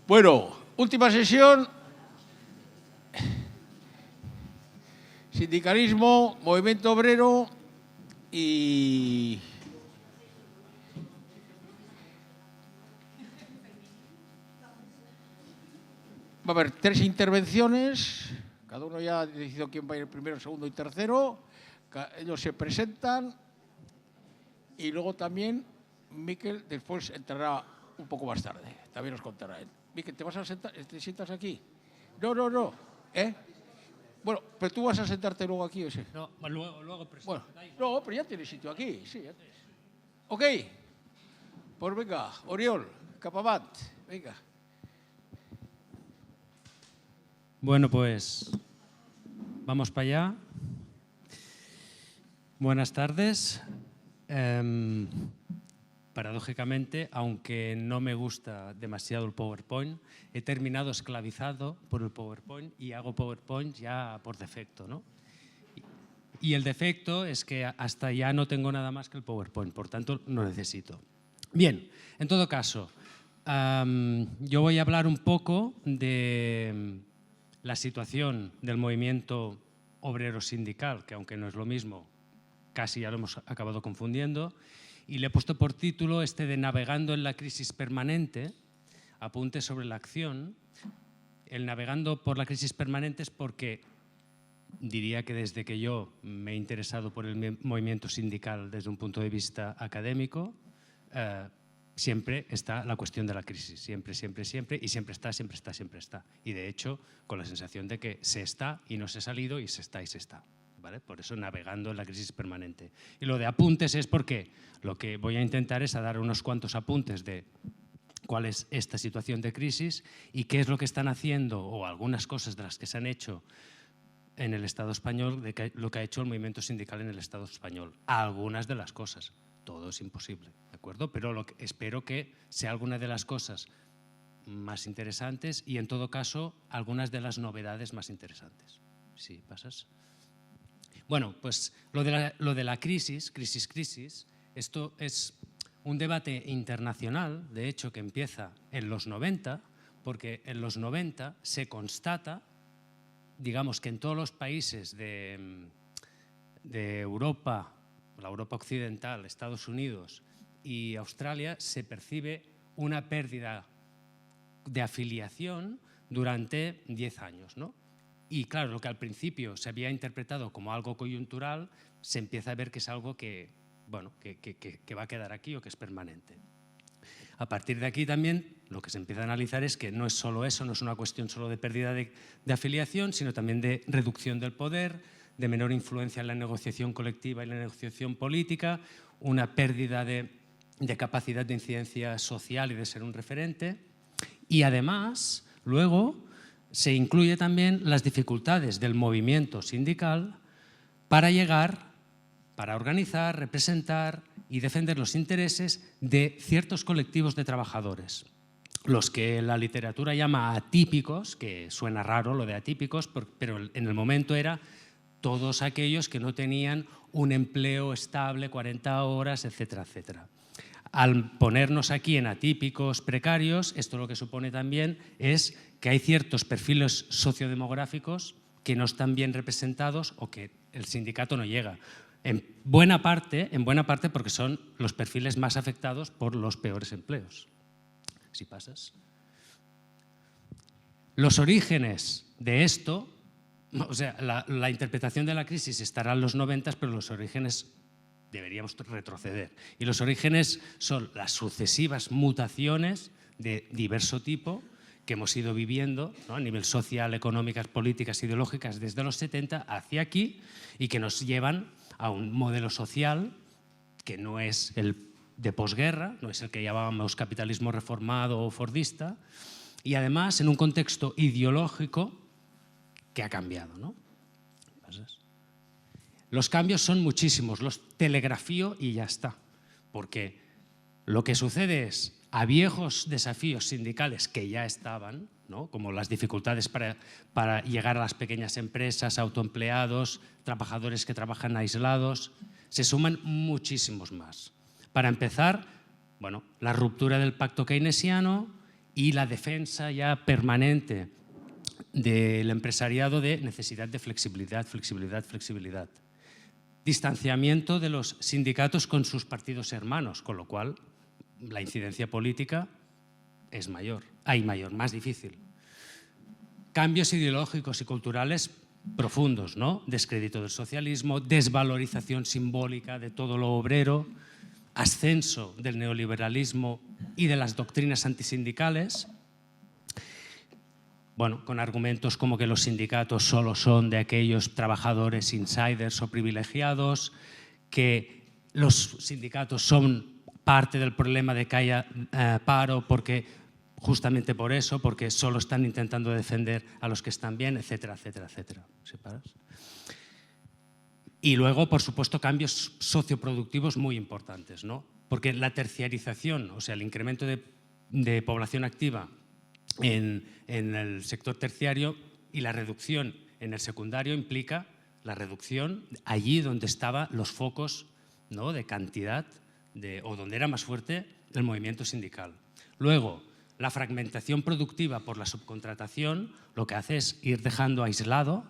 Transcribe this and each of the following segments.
Bueno, última sesión. Sindicalismo, movimiento obrero y... Va a haber 3 intervenciones. Cada uno ya ha decidido quién va a ir primero, segundo y tercero. Ellos se presentan. Y luego también Miquel después entrará un poco más tarde. También nos contará él. Miquel, ¿te vas a sentar? ¿Te sientas aquí? No. Bueno, pero tú vas a sentarte luego aquí, ¿o sí? No, luego presento. Bueno, no, pero ya tienes sitio aquí, sí. Ya tienes. Ok, pues venga, Oriol, Capabant, venga. Bueno, pues vamos para allá. Buenas tardes. Paradójicamente, aunque no me gusta demasiado el PowerPoint, he terminado esclavizado por el PowerPoint y hago PowerPoint ya por defecto, ¿no? Y el defecto es que hasta ya no tengo nada más que el PowerPoint, por tanto no necesito. Bien, en todo caso, yo voy a hablar un poco de la situación del movimiento obrero sindical, que aunque no es lo mismo, casi ya lo hemos acabado confundiendo, y le he puesto por título de Navegando en la crisis permanente, apuntes sobre la acción. El navegando por la crisis permanente es porque diría que desde que yo me he interesado por el movimiento sindical desde un punto de vista académico, siempre está la cuestión de la crisis, siempre, y siempre está. Y de hecho, con la sensación de que se está y no se ha salido y se está y se está. ¿Vale? Por eso navegando en la crisis permanente. Y lo de apuntes es porque lo que voy a intentar es dar unos cuantos apuntes de cuál es esta situación de crisis y qué es lo que están haciendo o algunas cosas de las que se han hecho en el Estado español, de lo que ha hecho el movimiento sindical en el Estado español. Algunas de las cosas, todo es imposible, ¿de acuerdo? Pero espero que sea alguna de las cosas más interesantes y en todo caso algunas de las novedades más interesantes. ¿Sí, pasas? Bueno, pues lo de la crisis, esto es un debate internacional, de hecho, que empieza en los 90, porque en los 90 se constata, digamos que en todos los países de Europa, la Europa occidental, Estados Unidos y Australia, se percibe una pérdida de afiliación durante 10 años, ¿no? Y claro, lo que al principio se había interpretado como algo coyuntural, se empieza a ver que es algo que, bueno, que va a quedar aquí o que es permanente. A partir de aquí también lo que se empieza a analizar es que no es solo eso, no es una cuestión solo de pérdida de afiliación, sino también de reducción del poder, de menor influencia en la negociación colectiva y la negociación política, una pérdida de capacidad de incidencia social y de ser un referente. Y además, luego se incluye también las dificultades del movimiento sindical para organizar, representar y defender los intereses de ciertos colectivos de trabajadores. Los que la literatura llama atípicos, que suena raro lo de atípicos, pero en el momento era todos aquellos que no tenían un empleo estable, 40 horas, etcétera, etcétera. Al ponernos aquí en atípicos, precarios, esto lo que supone también es que hay ciertos perfiles sociodemográficos que no están bien representados o que el sindicato no llega. En buena parte porque son los perfiles más afectados por los peores empleos. Si pasas. Los orígenes de esto, o sea, la interpretación de la crisis estará en los 90, pero los orígenes deberíamos retroceder. Y los orígenes son las sucesivas mutaciones de diverso tipo que hemos ido viviendo, ¿no? A nivel social, económicas, políticas, ideológicas, desde los 70 hacia aquí y que nos llevan a un modelo social que no es el de posguerra, no es el que llamábamos capitalismo reformado o fordista, y además en un contexto ideológico que ha cambiado, ¿no? ¿Pasas? Los cambios son muchísimos, los telegrafío y ya está, porque lo que sucede es a viejos desafíos sindicales que ya estaban, ¿no? Como las dificultades para llegar a las pequeñas empresas, autoempleados, trabajadores que trabajan aislados, se suman muchísimos más. Para empezar, bueno, la ruptura del pacto keynesiano y la defensa ya permanente del empresariado de necesidad de flexibilidad, flexibilidad, flexibilidad. Distanciamiento de los sindicatos con sus partidos hermanos, con lo cual la incidencia política es mayor, más difícil. Cambios ideológicos y culturales profundos, ¿no? Descrédito del socialismo, desvalorización simbólica de todo lo obrero, ascenso del neoliberalismo y de las doctrinas antisindicales, bueno, con argumentos como que los sindicatos solo son de aquellos trabajadores insiders o privilegiados, que los sindicatos son parte del problema de que haya paro porque justamente por eso, porque solo están intentando defender a los que están bien, etcétera, etcétera, etcétera. ¿Separas? Y luego, por supuesto, cambios socioproductivos muy importantes, ¿no? Porque la terciarización, o sea, el incremento de población activa en el sector terciario y la reducción en el secundario implica la reducción allí donde estaban los focos, ¿no?, de cantidad o donde era más fuerte el movimiento sindical. Luego, la fragmentación productiva por la subcontratación lo que hace es ir dejando aislado,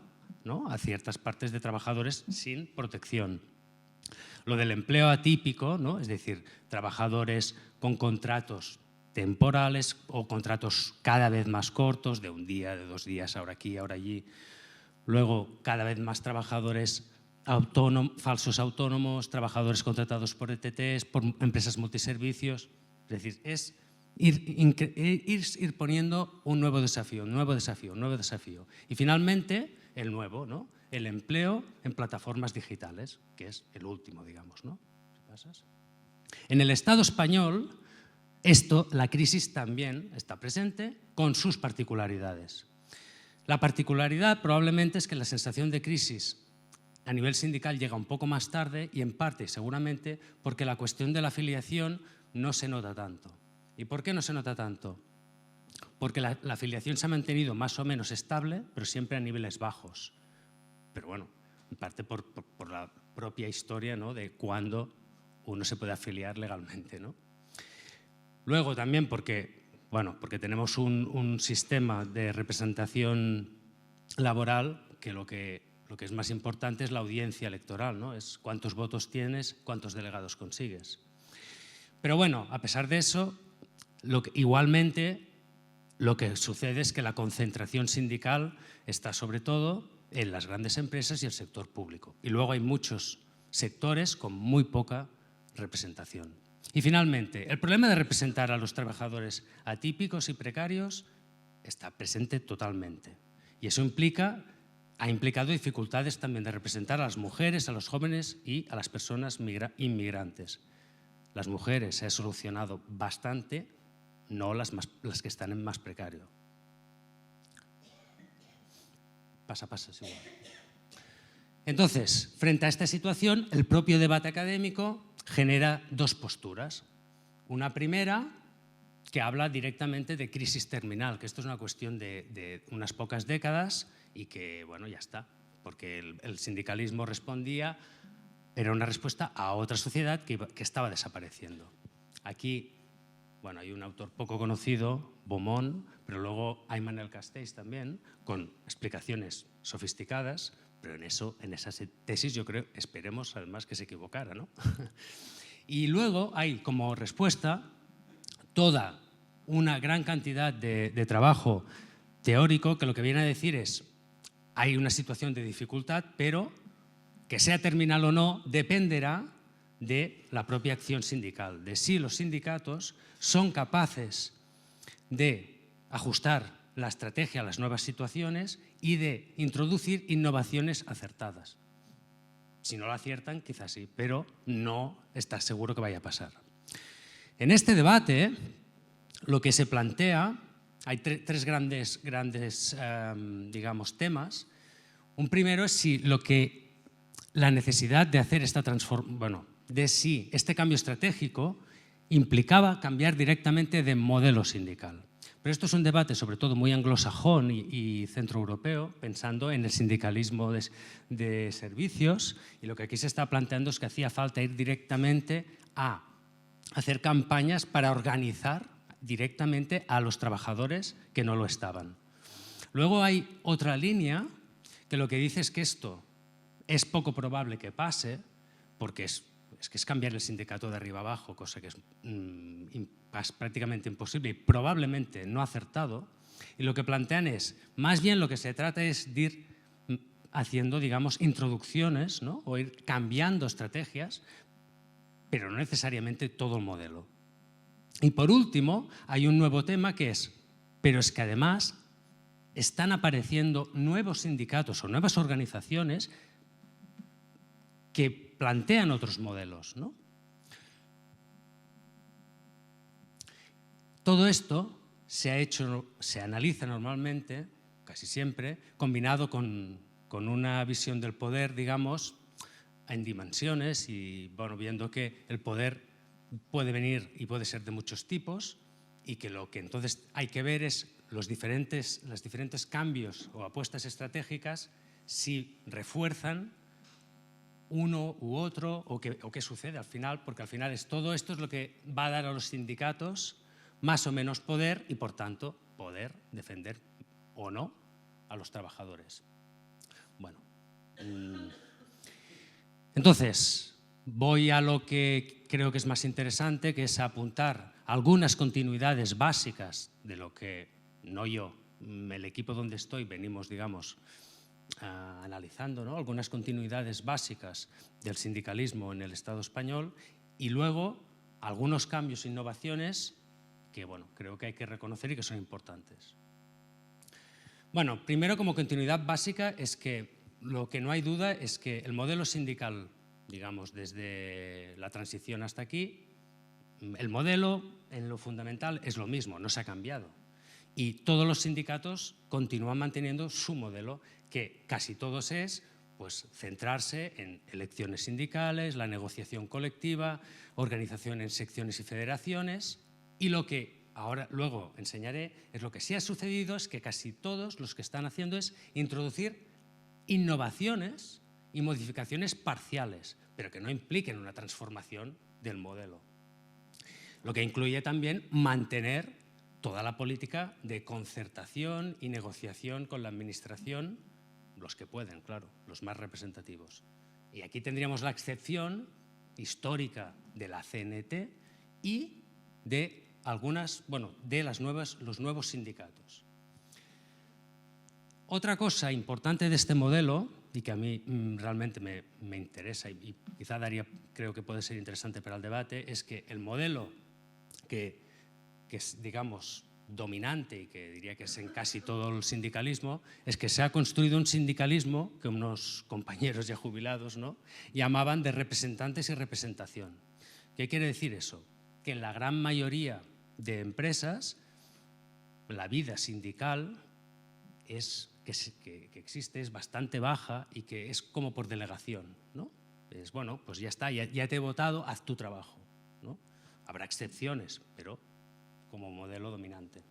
¿no?, a ciertas partes de trabajadores sin protección. Lo del empleo atípico, ¿no?, es decir, trabajadores con contratos temporales o contratos cada vez más cortos, de un día, de 2 días, ahora aquí, ahora allí. Luego, cada vez más trabajadores falsos autónomos, trabajadores contratados por ETTs, por empresas multiservicios. Es decir, es ir poniendo un nuevo desafío, un nuevo desafío, un nuevo desafío. Y finalmente, el nuevo, ¿no?, el empleo en plataformas digitales, que es el último, digamos, ¿no? En el Estado español, la crisis también está presente con sus particularidades. La particularidad probablemente es que la sensación de crisis a nivel sindical llega un poco más tarde y en parte seguramente porque la cuestión de la afiliación no se nota tanto. ¿Y por qué no se nota tanto? Porque la afiliación se ha mantenido más o menos estable, pero siempre a niveles bajos. Pero bueno, en parte por la propia historia, ¿no?, de cuándo uno se puede afiliar legalmente, ¿no? Luego también porque tenemos un sistema de representación laboral que lo que es más importante es la audiencia electoral, ¿no? Es cuántos votos tienes, cuántos delegados consigues. Pero bueno, a pesar de eso, igualmente lo que sucede es que la concentración sindical está sobre todo en las grandes empresas y el sector público. Y luego hay muchos sectores con muy poca representación. Y finalmente, el problema de representar a los trabajadores atípicos y precarios está presente totalmente. Y eso ha implicado dificultades también de representar a las mujeres, a los jóvenes y a las personas inmigrantes. Las mujeres se ha solucionado bastante, no las que están en más precario. Pasa, es igual. Entonces, frente a esta situación, el propio debate académico genera 2 posturas. Una primera, que habla directamente de crisis terminal, que esto es una cuestión de unas pocas décadas y que, bueno, ya está, porque el sindicalismo respondía, era una respuesta a otra sociedad que estaba desapareciendo. Aquí, bueno, hay un autor poco conocido, Beaumont, pero luego hay Manel Castells también, con explicaciones sofisticadas, pero en esa tesis yo creo, esperemos además que se equivocara, ¿no? Y luego hay como respuesta toda una gran cantidad de trabajo teórico que lo que viene a decir es hay una situación de dificultad, pero que sea terminal o no dependerá de la propia acción sindical, de si los sindicatos son capaces de ajustar la estrategia a las nuevas situaciones y de introducir innovaciones acertadas. Si no lo aciertan, quizás sí, pero no está seguro que vaya a pasar. En este debate, lo que se plantea, hay 3 grandes digamos, temas. Un primero es si la necesidad de hacer si este cambio estratégico implicaba cambiar directamente de modelo sindical. Pero esto es un debate sobre todo muy anglosajón y centroeuropeo, pensando en el sindicalismo de servicios, y lo que aquí se está planteando es que hacía falta ir directamente a hacer campañas para organizar directamente a los trabajadores que no lo estaban. Luego hay otra línea que lo que dice es que esto es poco probable que pase, porque es cambiar el sindicato de arriba abajo, cosa que es prácticamente imposible y probablemente no acertado. Y lo que plantean es, más bien lo que se trata es de ir haciendo, digamos, introducciones, ¿no? O ir cambiando estrategias, pero no necesariamente todo el modelo. Y por último, hay un nuevo tema que es, pero es que además están apareciendo nuevos sindicatos o nuevas organizaciones que plantean otros modelos, ¿no? Todo esto se analiza normalmente, casi siempre, combinado con una visión del poder, digamos, en dimensiones y bueno, viendo que el poder puede venir y puede ser de muchos tipos y que lo que entonces hay que ver es los diferentes cambios o apuestas estratégicas si refuerzan uno u otro o qué sucede al final, porque al final todo esto es lo que va a dar a los sindicatos más o menos poder y por tanto poder defender o no a los trabajadores. Bueno, entonces voy a lo que creo que es más interesante, que es apuntar algunas continuidades básicas de lo que, no yo, el equipo donde estoy, venimos, digamos, analizando, ¿no? Algunas continuidades básicas del sindicalismo en el Estado español y luego algunos cambios e innovaciones que bueno, creo que hay que reconocer y que son importantes. Bueno, primero como continuidad básica es que lo que no hay duda es que el modelo sindical, digamos, desde la transición hasta aquí, el modelo en lo fundamental es lo mismo, no se ha cambiado. Y todos los sindicatos continúan manteniendo su modelo, que casi todos es pues, centrarse en elecciones sindicales, la negociación colectiva, organización en secciones y federaciones. Y lo que ahora luego enseñaré es lo que sí ha sucedido es que casi todos los que están haciendo es introducir innovaciones y modificaciones parciales, pero que no impliquen una transformación del modelo. Lo que incluye también mantener toda la política de concertación y negociación con la administración, los que pueden, claro, los más representativos. Y aquí tendríamos la excepción histórica de la CNT y de los nuevos sindicatos. Otra cosa importante de este modelo, y que a mí realmente me interesa y quizá creo que puede ser interesante para el debate, es que el modelo que es, digamos, dominante y que diría que es en casi todo el sindicalismo, es que se ha construido un sindicalismo que unos compañeros ya jubilados, ¿no?, llamaban de representantes y representación. ¿Qué quiere decir eso? Que en la gran mayoría de empresas la vida sindical que existe es bastante baja y que es como por delegación, ¿no? Es bueno, pues ya está, ya te he votado, haz tu trabajo, ¿no? Habrá excepciones, pero como modelo dominante.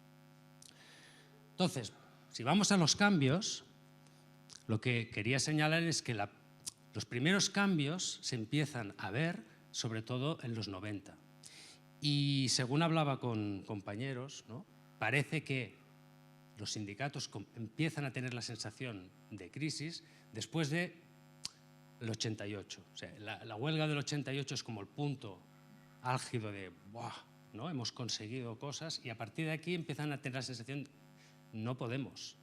Entonces, si vamos a los cambios, lo que quería señalar es que los primeros cambios se empiezan a ver sobre todo en los 90. Y según hablaba con compañeros, ¿no?, parece que los sindicatos empiezan a tener la sensación de crisis después del 88. O sea, la huelga del 88 es como el punto álgido de ¡buah!, ¿no?, hemos conseguido cosas, y a partir de aquí empiezan a tener la sensación no podemos.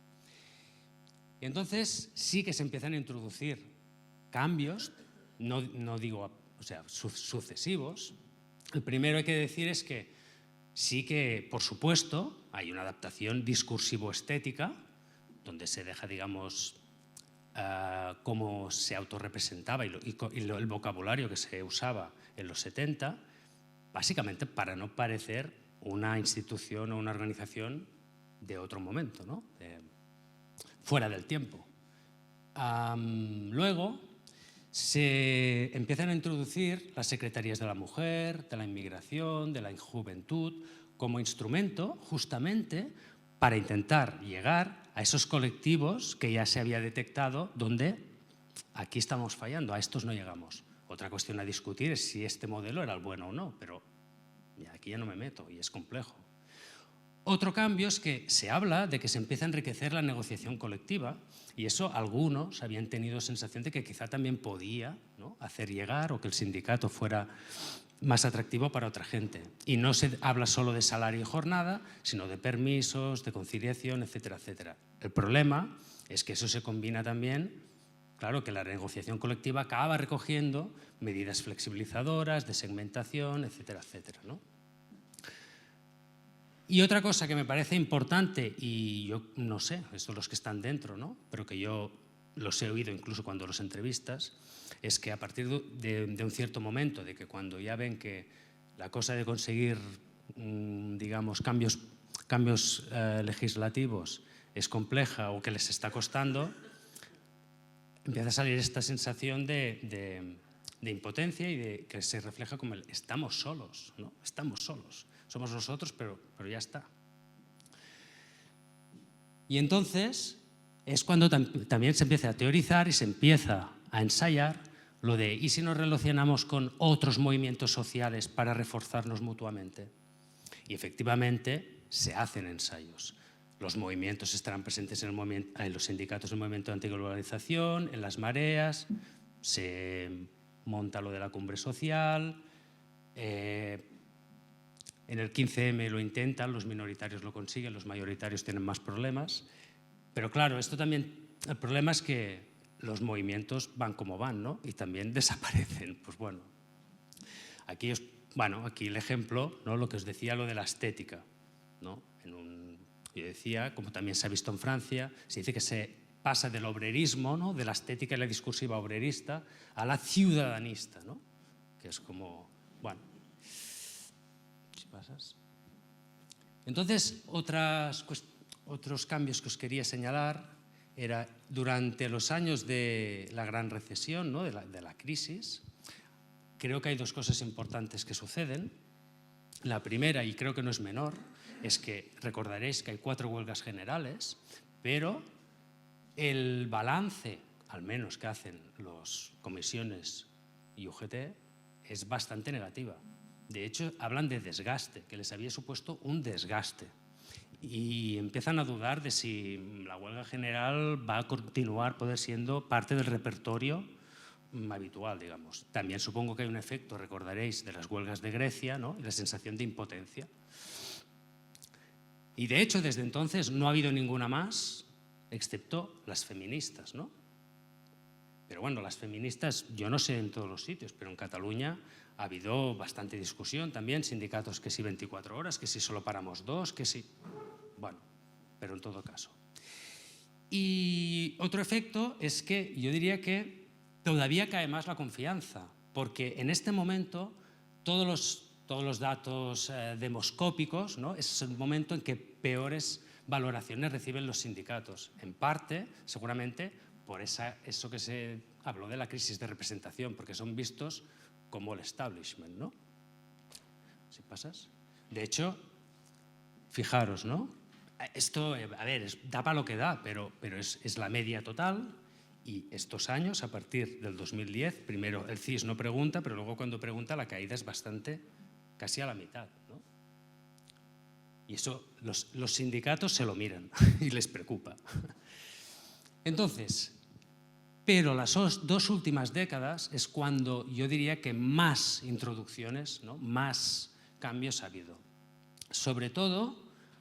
Y entonces sí que se empiezan a introducir cambios, no digo, o sea, sucesivos. El primero hay que decir es que sí que, por supuesto, hay una adaptación discursivo-estética, donde se deja, digamos, cómo se autorrepresentaba y el vocabulario que se usaba en los 70, básicamente para no parecer una institución o una organización de otro momento, ¿no?, fuera del tiempo. Luego se empiezan a introducir las secretarías de la mujer, de la inmigración, de la juventud, como instrumento justamente para intentar llegar a esos colectivos que ya se había detectado donde aquí estamos fallando, a estos no llegamos. Otra cuestión a discutir es si este modelo era el bueno o no, pero aquí ya no me meto y es complejo. Otro cambio es que se habla de que se empieza a enriquecer la negociación colectiva, y eso algunos habían tenido sensación de que quizá también podía, ¿no?, hacer llegar o que el sindicato fuera más atractivo para otra gente. Y no se habla solo de salario y jornada, sino de permisos, de conciliación, etcétera, etcétera. El problema es que eso se combina también, claro, que la negociación colectiva acaba recogiendo medidas flexibilizadoras, de segmentación, etcétera, etcétera, ¿no? Y otra cosa que me parece importante, y yo no sé, estos los que están dentro, ¿no?, pero que yo los he oído incluso cuando los entrevistas, es que a partir de un cierto momento, de que cuando ya ven que la cosa de conseguir, digamos, cambios legislativos es compleja o que les está costando, empieza a salir esta sensación de impotencia y de que se refleja como el estamos solos, ¿no? Estamos solos. Somos nosotros, pero ya está. Y entonces es cuando también se empieza a teorizar y se empieza a ensayar lo de ¿y si nos relacionamos con otros movimientos sociales para reforzarnos mutuamente? Y efectivamente se hacen ensayos. Los movimientos estarán presentes en los sindicatos del movimiento de antiglobalización, en las mareas, se monta lo de la cumbre social, en el 15M lo intentan, los minoritarios lo consiguen, los mayoritarios tienen más problemas. Pero claro, esto también, el problema es que los movimientos van como van, ¿no? Y también desaparecen. Pues bueno, aquí el ejemplo, ¿no?, lo que os decía, lo de la estética, ¿no? Yo decía, como también se ha visto en Francia, se dice que se pasa del obrerismo, ¿no?, de la estética y la discursiva obrerista, a la ciudadanista, ¿no?, que es como, bueno, si pasas. Entonces, otros cambios que os quería señalar era durante los años de la gran recesión, ¿no?, de la crisis, creo que hay dos cosas importantes que suceden. La primera, y creo que no es menor, es que recordaréis que hay 4 huelgas generales, pero el balance, al menos que hacen las comisiones y UGT, es bastante negativa. De hecho, hablan de desgaste, que les había supuesto un desgaste. Y empiezan a dudar de si la huelga general va a continuar siendo parte del repertorio habitual, digamos. También supongo que hay un efecto, recordaréis, de las huelgas de Grecia, ¿no?, y la sensación de impotencia. Y de hecho, desde entonces no ha habido ninguna más, excepto las feministas, ¿no? Pero bueno, las feministas, yo no sé en todos los sitios, pero en Cataluña ha habido bastante discusión también, sindicatos que si 24 horas, que si solo paramos 2, que si... Bueno, pero en todo caso. Y otro efecto es que yo diría que todavía cae más la confianza, porque en este momento todos los datos demoscópicos, ¿no?, es el momento en que peores valoraciones reciben los sindicatos. En parte, seguramente, por eso que se habló de la crisis de representación, porque son vistos como el establishment, ¿no? Si pasas. De hecho, fijaros, ¿no? Esto, a ver, da para lo que da, pero es la media total. Y estos años, a partir del 2010, primero el CIS no pregunta, pero luego cuando pregunta la caída es bastante, casi a la mitad, ¿no? Y eso los sindicatos se lo miran y les preocupa. Entonces, pero las 2 últimas décadas es cuando yo diría que más introducciones, ¿no?, más cambios ha habido. Sobre todo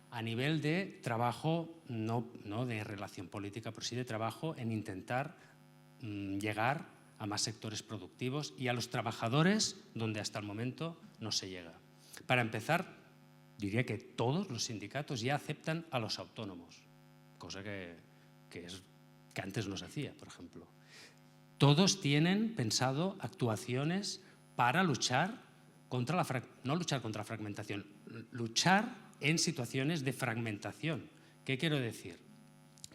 a nivel de trabajo, no de relación política, pero sí de trabajo en intentar llegar a más sectores productivos y a los trabajadores donde hasta el momento no se llega. Para empezar, diría que todos los sindicatos ya aceptan a los autónomos, cosa que antes no se hacía, por ejemplo. Todos tienen pensado actuaciones para luchar contra no luchar contra la fragmentación, luchar en situaciones de fragmentación. ¿Qué quiero decir?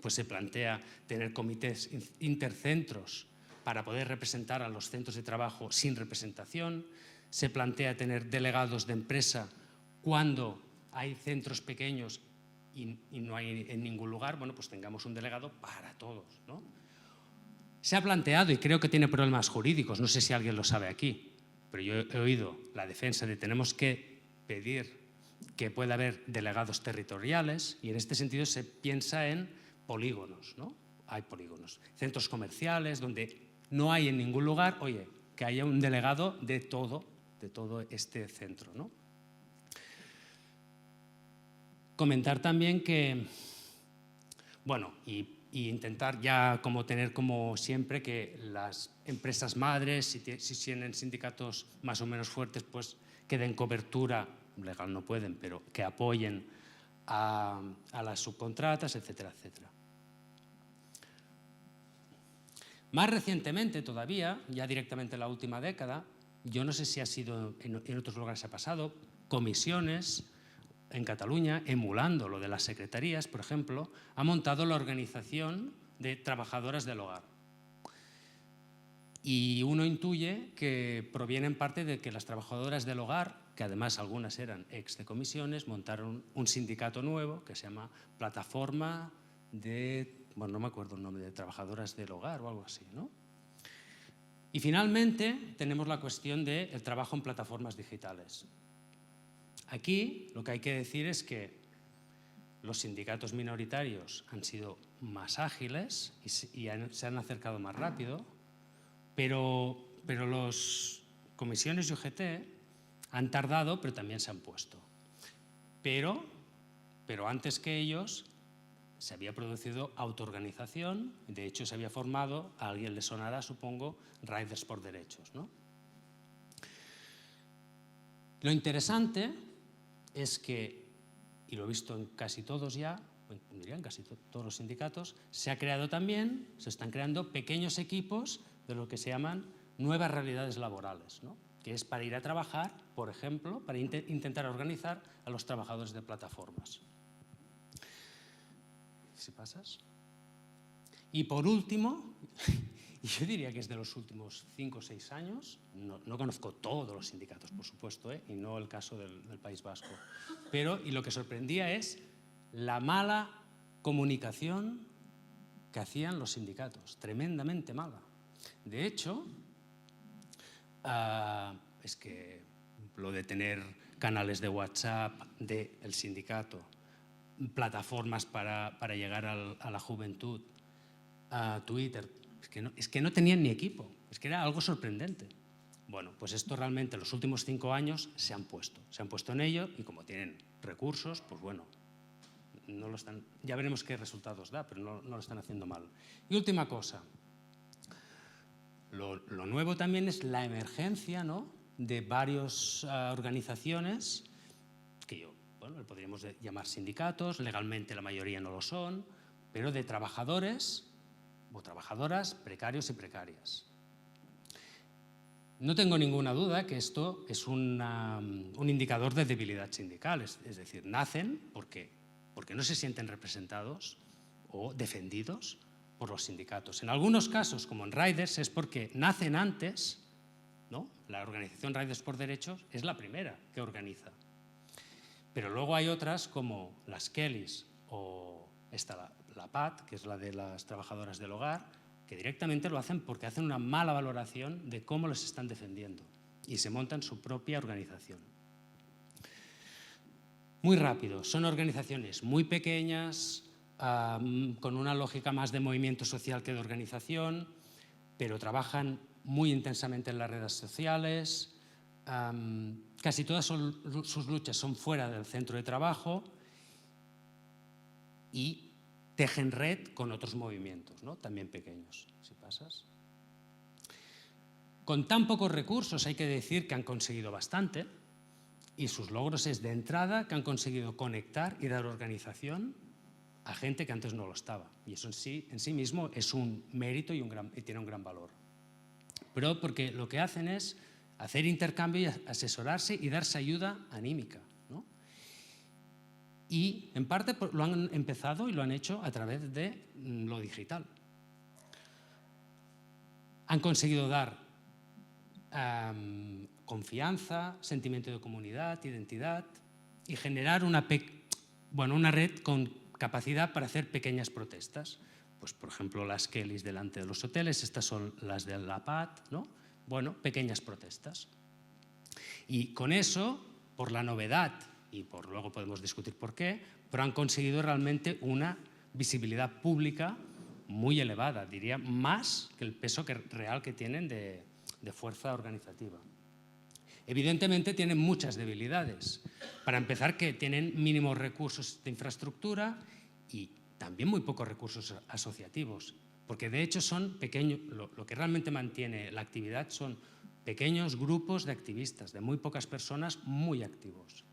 Pues se plantea tener comités intercentros para poder representar a los centros de trabajo sin representación. Se plantea tener delegados de empresa cuando hay centros pequeños y no hay en ningún lugar. Bueno, pues tengamos un delegado para todos, ¿no? Se ha planteado, y creo que tiene problemas jurídicos, no sé si alguien lo sabe aquí, pero yo he oído la defensa de tenemos que pedir que puede haber delegados territoriales, y en este sentido se piensa en polígonos, ¿no? Hay polígonos. Centros comerciales donde no hay en ningún lugar, oye, que haya un delegado de todo este centro, ¿no? Comentar también que, bueno, y intentar ya como tener como siempre que las empresas madres, si tienen sindicatos más o menos fuertes, pues que den cobertura, legal no pueden, pero que apoyen a las subcontratas, etcétera, etcétera. Más recientemente todavía, ya directamente en la última década, yo no sé si ha sido en otros lugares ha pasado, comisiones en Cataluña, emulando lo de las secretarías, por ejemplo, ha montado la organización de trabajadoras del hogar. Y uno intuye que proviene en parte de que las trabajadoras del hogar, que además algunas eran ex de comisiones, montaron un sindicato nuevo que se llama Plataforma de, bueno, no me acuerdo el nombre, de Trabajadoras del Hogar o algo así, ¿no? Y finalmente tenemos la cuestión del trabajo en plataformas digitales. Aquí lo que hay que decir es que los sindicatos minoritarios han sido más ágiles y se han acercado más rápido, pero los comisiones y UGT han tardado, pero también se han puesto. Pero antes que ellos se había producido autoorganización, de hecho se había formado, a alguien le sonará, supongo, Riders por Derechos, ¿no? Lo interesante es que, y lo he visto en casi todos ya, diría en casi todos los sindicatos, se están creando pequeños equipos de lo que se llaman nuevas realidades laborales, ¿no? Que es para ir a trabajar, por ejemplo, para intentar organizar a los trabajadores de plataformas. Si pasas. Y por último, yo diría que es de los últimos 5 o 6 años, no conozco todos los sindicatos, por supuesto, y no el caso del País Vasco, pero y lo que sorprendía es la mala comunicación que hacían los sindicatos, tremendamente mala. De hecho, es que lo de tener canales de WhatsApp del sindicato, plataformas para llegar a la juventud, a Twitter, es que no tenían ni equipo, es que era algo sorprendente. Bueno, pues esto realmente en los últimos 5 años se han puesto en ello y como tienen recursos, pues bueno, ya veremos qué resultados da, pero no lo están haciendo mal. Y última cosa, lo nuevo también es la emergencia, ¿no?, de varias organizaciones que podríamos llamar sindicatos, legalmente la mayoría no lo son, pero de trabajadores o trabajadoras precarios y precarias. No tengo ninguna duda que esto es un indicador de debilidad sindical, es decir, nacen porque no se sienten representados o defendidos por los sindicatos. En algunos casos, como en Riders, es porque nacen antes, ¿no? La organización Riders por Derechos es la primera que organiza. Pero luego hay otras como las Kellys o la PAT, que es la de las trabajadoras del hogar, que directamente lo hacen porque hacen una mala valoración de cómo les están defendiendo y se montan su propia organización. Muy rápido, son organizaciones muy pequeñas, con una lógica más de movimiento social que de organización, pero trabajan muy intensamente en las redes sociales. Casi todas sus luchas son fuera del centro de trabajo y tejen red con otros movimientos, ¿no?, también pequeños. Si pasas. Con tan pocos recursos hay que decir que han conseguido bastante y sus logros es de entrada que han conseguido conectar y dar organización a gente que antes no lo estaba. Y eso en sí mismo es un mérito y tiene un gran valor. Pero porque lo que hacen es hacer intercambio y asesorarse y darse ayuda anímica, ¿no? Y en parte lo han empezado y lo han hecho a través de lo digital. Han conseguido dar confianza, sentimiento de comunidad, identidad y generar una red con capacidad para hacer pequeñas protestas. Pues, por ejemplo, las Kellys delante de los hoteles, estas son las de la PAT, ¿no? Bueno, pequeñas protestas. Y con eso, por la novedad y luego podemos discutir por qué, pero han conseguido realmente una visibilidad pública muy elevada, diría más que el peso real que tienen de fuerza organizativa. Evidentemente tienen muchas debilidades. Para empezar, que tienen mínimos recursos de infraestructura y también muy pocos recursos asociativos, porque de hecho son pequeños, lo que realmente mantiene la actividad son pequeños grupos de activistas, de muy pocas personas muy activos.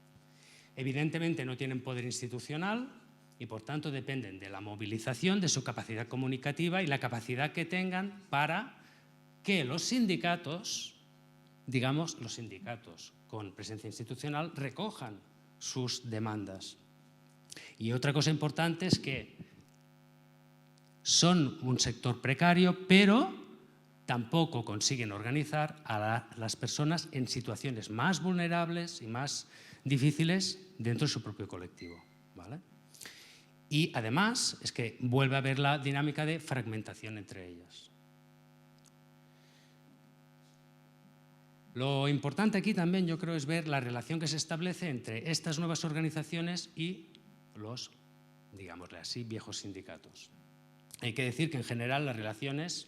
Evidentemente no tienen poder institucional y por tanto dependen de la movilización, de su capacidad comunicativa y la capacidad que tengan para que los sindicatos, digamos los sindicatos con presencia institucional, recojan sus demandas. Y otra cosa importante es que son un sector precario, pero tampoco consiguen organizar a las personas en situaciones más vulnerables y más difíciles dentro de su propio colectivo, ¿vale? Y además es que vuelve a haber la dinámica de fragmentación entre ellas. Lo importante aquí también, yo creo, es ver la relación que se establece entre estas nuevas organizaciones y los, digámosle así, viejos sindicatos. Hay que decir que en general las relaciones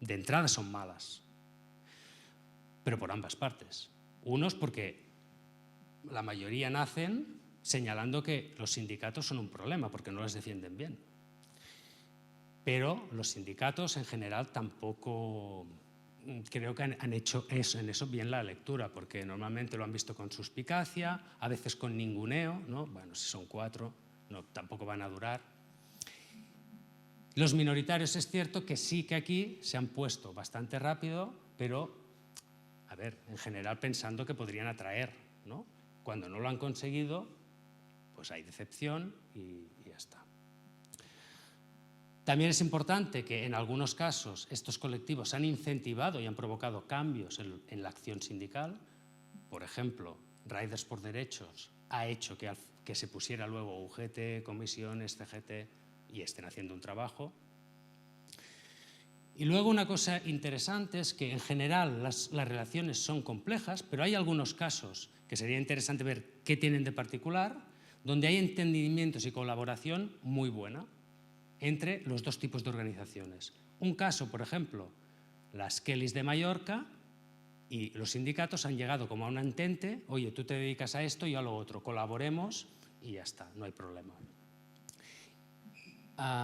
de entrada son malas, pero por ambas partes. Unos porque la mayoría nacen señalando que los sindicatos son un problema porque no les defienden bien. Pero los sindicatos en general tampoco creo que han hecho en eso bien la lectura, porque normalmente lo han visto con suspicacia, a veces con ninguneo, ¿no? Bueno, si son 4, no, tampoco van a durar. Los minoritarios es cierto que sí que aquí se han puesto bastante rápido, pero, a ver, en general pensando que podrían atraer, ¿no? Cuando no lo han conseguido, pues hay decepción y ya está. También es importante que en algunos casos estos colectivos han incentivado y han provocado cambios en la acción sindical. Por ejemplo, Riders por Derechos ha hecho que se pusiera luego UGT, comisiones, CGT y estén haciendo un trabajo. Y luego una cosa interesante es que en general las relaciones son complejas, pero hay algunos casos que sería interesante ver qué tienen de particular, donde hay entendimientos y colaboración muy buena entre los dos tipos de organizaciones. Un caso, por ejemplo, las Kellys de Mallorca y los sindicatos han llegado como a un entente, oye, tú te dedicas a esto y yo a lo otro, colaboremos y ya está, no hay problema.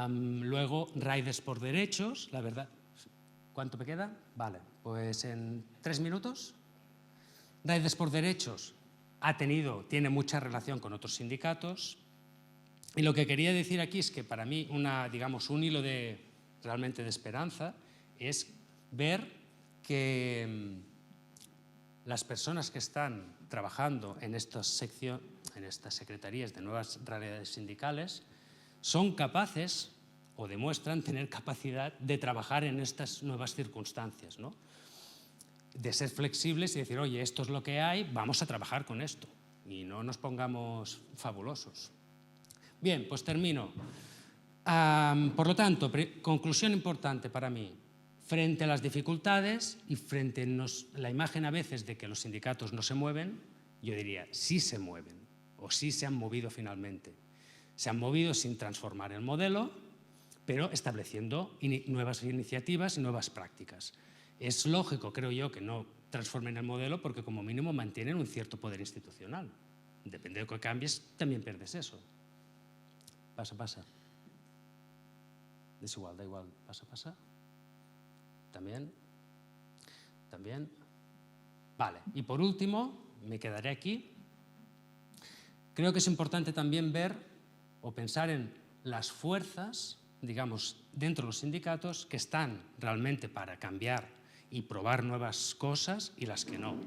Luego, Riders por Derechos, la verdad. ¿Cuánto me queda? Vale, pues en 3 minutos. Riders por Derechos tiene mucha relación con otros sindicatos. Y lo que quería decir aquí es que para mí un hilo realmente de esperanza es ver que las personas que están trabajando en estas secretarías de nuevas realidades sindicales son capaces o demuestran tener capacidad de trabajar en estas nuevas circunstancias, ¿no? De ser flexibles y decir, oye, esto es lo que hay, vamos a trabajar con esto y no nos pongamos fabulosos. Bien, pues termino. Por lo tanto, conclusión importante para mí, frente a las dificultades y frente a la imagen a veces de que los sindicatos no se mueven, yo diría, sí se mueven o sí se han movido finalmente. Se han movido sin transformar el modelo, pero estableciendo nuevas iniciativas y nuevas prácticas. Es lógico, creo yo, que no transformen el modelo porque como mínimo mantienen un cierto poder institucional. Depende de lo que cambies, también pierdes eso. Pasa. Desigual, da igual. Pasa. También. Vale, y por último, me quedaré aquí. Creo que es importante también ver o pensar en las fuerzas, digamos, dentro de los sindicatos que están realmente para cambiar y probar nuevas cosas y las que no.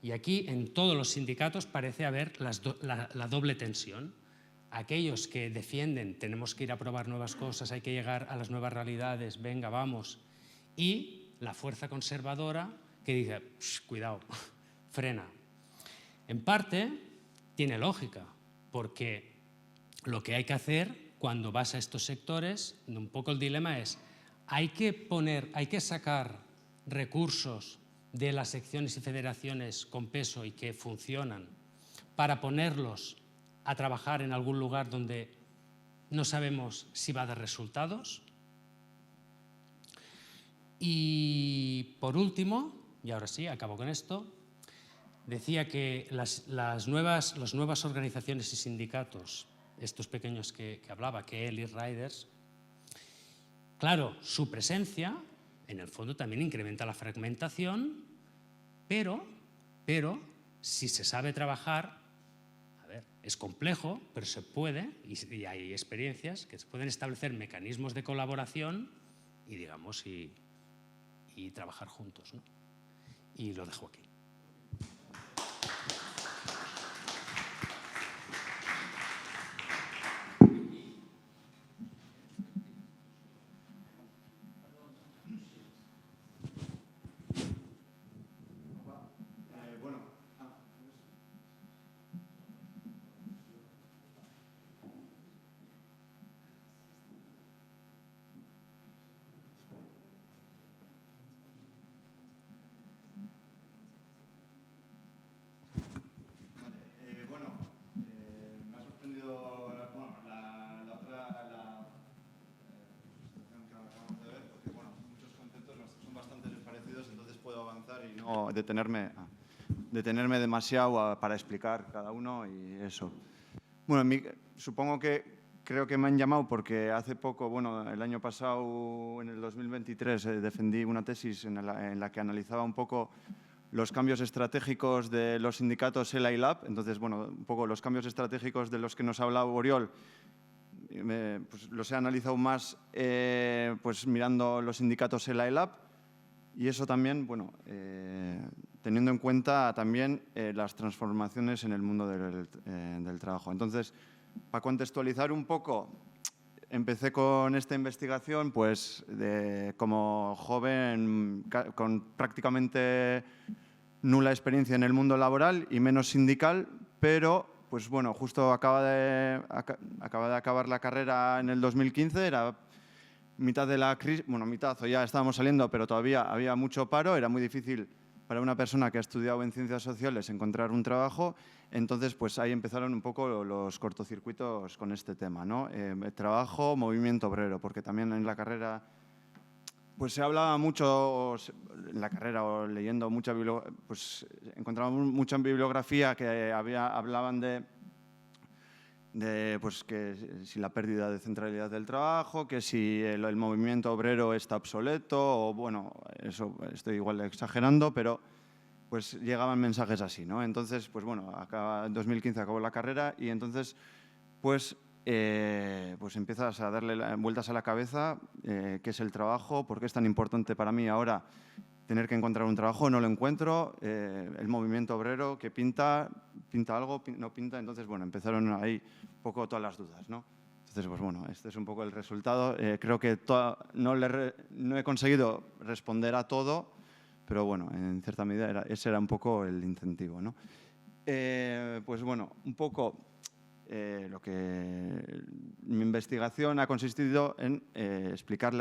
Y aquí en todos los sindicatos parece haber la doble tensión. Aquellos que defienden tenemos que ir a probar nuevas cosas, hay que llegar a las nuevas realidades, venga, vamos. Y la fuerza conservadora que dice, cuidado, frena. En parte tiene lógica, porque lo que hay que hacer cuando vas a estos sectores, un poco el dilema es, hay que sacar recursos de las secciones y federaciones con peso y que funcionan para ponerlos a trabajar en algún lugar donde no sabemos si va a dar resultados. Y por último, y ahora sí, acabo con esto, decía que las nuevas organizaciones y sindicatos, estos pequeños que hablaba, que Elite Riders, claro, su presencia en el fondo también incrementa la fragmentación, pero si se sabe trabajar, a ver, es complejo, pero se puede, y hay experiencias que se pueden establecer mecanismos de colaboración y, digamos, y trabajar juntos, ¿no? Y lo dejo aquí. No detenerme demasiado para explicar cada uno y eso. Bueno, supongo que creo que me han llamado porque hace poco, bueno, el año pasado, en el 2023, defendí una tesis en la que analizaba un poco los cambios estratégicos de los sindicatos ELA y LAB. Entonces, bueno, un poco los cambios estratégicos de los que nos ha hablado Oriol, pues los he analizado más pues mirando los sindicatos ELA y LAB. Y eso también, bueno, teniendo en cuenta también las transformaciones en el mundo del trabajo. Entonces, para contextualizar un poco, empecé con esta investigación pues como joven con prácticamente nula experiencia en el mundo laboral y menos sindical, pero pues bueno, justo acaba de acabar la carrera en el 2015, era mitad de la crisis, bueno, mitad o ya estábamos saliendo, pero todavía había mucho paro, era muy difícil para una persona que ha estudiado en ciencias sociales encontrar un trabajo. Entonces, pues ahí empezaron un poco los cortocircuitos con este tema, ¿no? Trabajo, movimiento obrero, porque también en la carrera pues se hablaba mucho, en la carrera o leyendo mucha bibliografía, pues encontrábamos mucha bibliografía que hablaban de pues que si la pérdida de centralidad del trabajo, que si el movimiento obrero está obsoleto, o bueno, eso estoy igual exagerando, pero pues llegaban mensajes así, ¿no? Entonces, pues bueno, en 2015 acabó la carrera y entonces pues empiezas a darle vueltas a la cabeza, qué es el trabajo, por qué es tan importante para mí ahora tener que encontrar un trabajo, no lo encuentro, el movimiento obrero que pinta algo, no pinta. Entonces, bueno, empezaron ahí un poco todas las dudas, ¿no? Entonces, pues bueno, este es un poco el resultado. Creo que no he conseguido responder a todo, pero bueno, en cierta medida ese era un poco el incentivo, ¿no? Pues bueno, un poco lo que mi investigación ha consistido en explicar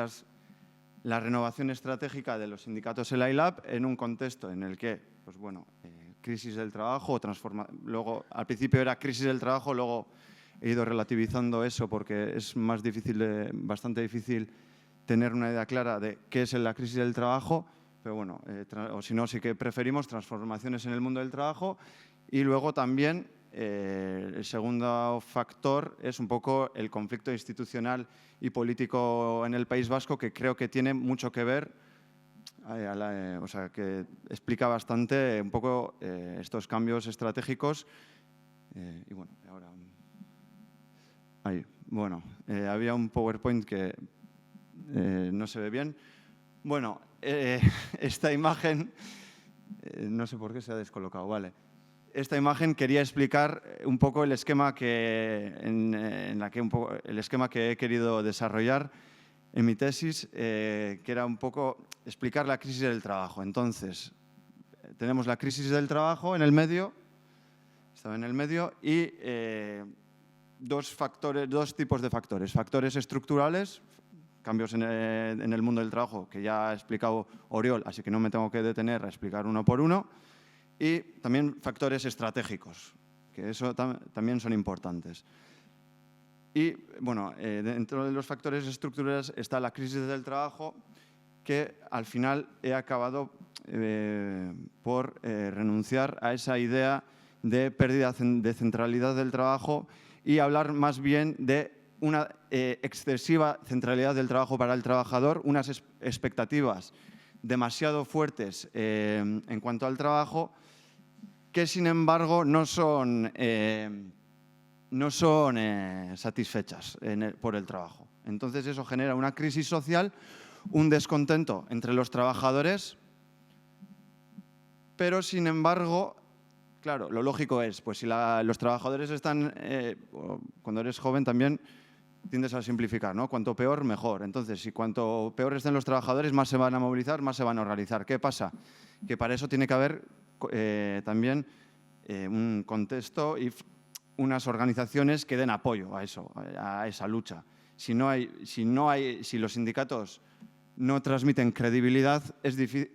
la renovación estratégica de los sindicatos ELA y LAB en un contexto en el que, pues bueno, crisis del trabajo, luego al principio era crisis del trabajo, luego he ido relativizando eso porque es más difícil, bastante difícil tener una idea clara de qué es la crisis del trabajo, pero bueno, o si no, sí que preferimos transformaciones en el mundo del trabajo. Y luego también el segundo factor es un poco el conflicto institucional y político en el País Vasco, que creo que tiene mucho que ver, o sea, que explica bastante un poco estos cambios estratégicos. Y bueno, ahora... Ahí, bueno, había un PowerPoint que no se ve bien. Bueno, esta imagen, no sé por qué se ha descolocado, vale. Esta imagen quería explicar un poco el esquema el esquema que he querido desarrollar en mi tesis, que era un poco explicar la crisis del trabajo. Entonces, tenemos la crisis del trabajo en el medio, estaba en el medio, y dos tipos de factores. Factores estructurales, cambios en el mundo del trabajo, que ya ha explicado Oriol, así que no me tengo que detener a explicar uno por uno. Y también factores estratégicos, que eso también son importantes. Y, bueno, dentro de los factores estructurales está la crisis del trabajo, que al final he acabado por renunciar a esa idea de pérdida de centralidad del trabajo y hablar más bien de una excesiva centralidad del trabajo para el trabajador, unas expectativas demasiado fuertes en cuanto al trabajo, que sin embargo no son satisfechas por el trabajo. Entonces eso genera una crisis social, un descontento entre los trabajadores, pero sin embargo, claro, lo lógico es, pues si los trabajadores están, cuando eres joven también tiendes a simplificar, ¿no? Cuanto peor, mejor. Entonces, si cuanto peor estén los trabajadores, más se van a movilizar, más se van a organizar. ¿Qué pasa? Que para eso tiene que haber también un contexto y unas organizaciones que den apoyo a eso, a esa lucha. Si los sindicatos no transmiten credibilidad, es difícil.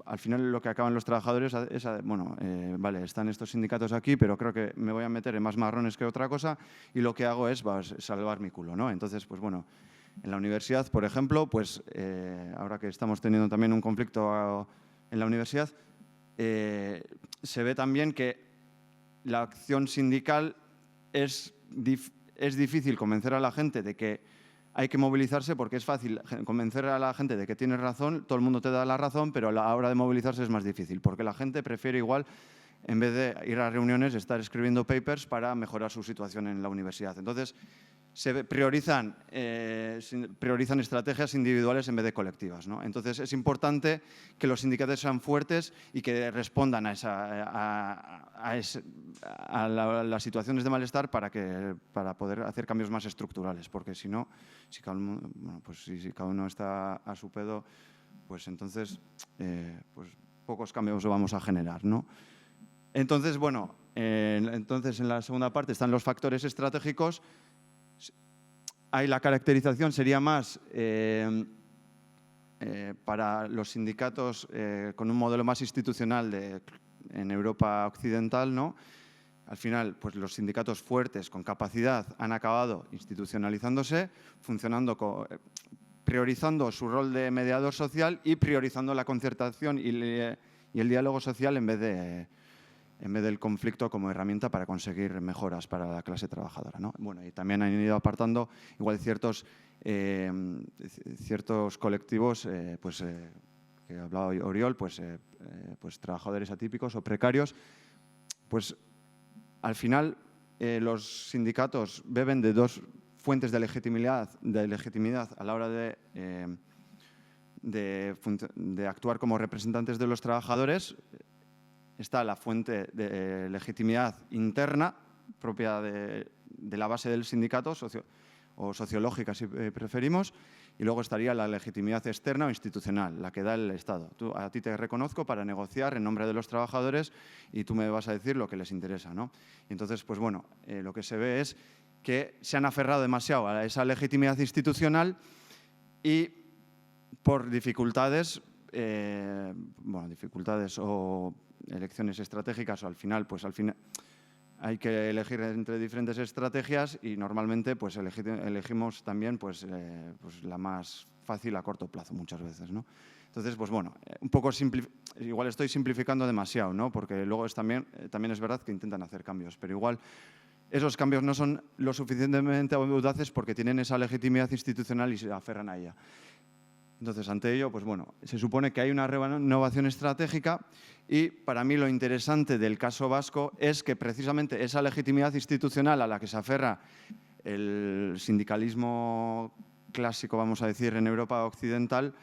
Al final lo que acaban los trabajadores es, bueno, vale, están estos sindicatos aquí, pero creo que me voy a meter en más marrones que otra cosa y lo que hago es salvar mi culo, ¿no? Entonces, pues bueno, en la universidad, por ejemplo, pues ahora que estamos teniendo también un conflicto en la universidad, se ve también que la acción sindical es difícil convencer a la gente de que hay que movilizarse porque es fácil convencer a la gente de que tienes razón, todo el mundo te da la razón, pero a la hora de movilizarse es más difícil, porque la gente prefiere igual, en vez de ir a reuniones, estar escribiendo papers para mejorar su situación en la universidad. Entonces, se priorizan estrategias individuales en vez de colectivas, ¿no? Entonces, es importante que los sindicatos sean fuertes y que respondan a las situaciones de malestar para poder hacer cambios más estructurales, porque si no, si cada uno está a su pedo, pues entonces pues pocos cambios vamos a generar, ¿no? Entonces, bueno, en la segunda parte están los factores estratégicos. Ahí la caracterización sería más para los sindicatos con un modelo más institucional en Europa occidental, ¿no? Al final, pues los sindicatos fuertes con capacidad han acabado institucionalizándose, priorizando su rol de mediador social y priorizando la concertación y el diálogo social en vez del conflicto como herramienta para conseguir mejoras para la clase trabajadora, ¿no? Bueno, y también han ido apartando igual ciertos colectivos, que ha hablado Oriol, pues trabajadores atípicos o precarios. Pues al final los sindicatos beben de dos fuentes de legitimidad a la hora de actuar como representantes de los trabajadores. Está la fuente de legitimidad interna, propia de la base del sindicato, o sociológica si preferimos, y luego estaría la legitimidad externa o institucional, la que da el Estado. A ti te reconozco para negociar en nombre de los trabajadores y tú me vas a decir lo que les interesa, ¿no? Entonces, pues bueno, lo que se ve es que se han aferrado demasiado a esa legitimidad institucional y por dificultades o elecciones estratégicas, o al final hay que elegir entre diferentes estrategias y normalmente pues elegimos también pues la más fácil a corto plazo muchas veces, ¿no? Entonces, pues bueno, un poco igual estoy simplificando demasiado, ¿no? Porque luego también es verdad que intentan hacer cambios, pero igual esos cambios no son lo suficientemente audaces porque tienen esa legitimidad institucional y se aferran a ella. Entonces, ante ello, pues bueno, se supone que hay una renovación estratégica y para mí lo interesante del caso vasco es que precisamente esa legitimidad institucional a la que se aferra el sindicalismo clásico, vamos a decir, en Europa occidental,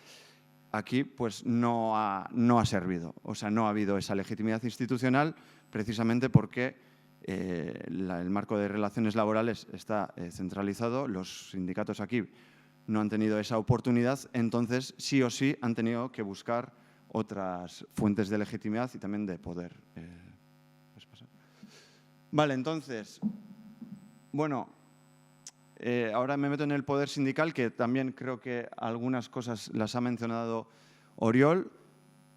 aquí pues no ha servido. O sea, no ha habido esa legitimidad institucional precisamente porque el marco de relaciones laborales está centralizado, los sindicatos aquí no han tenido esa oportunidad, entonces sí o sí han tenido que buscar otras fuentes de legitimidad y también de poder. Vale, entonces, bueno, ahora me meto en el poder sindical, que también creo que algunas cosas las ha mencionado Oriol.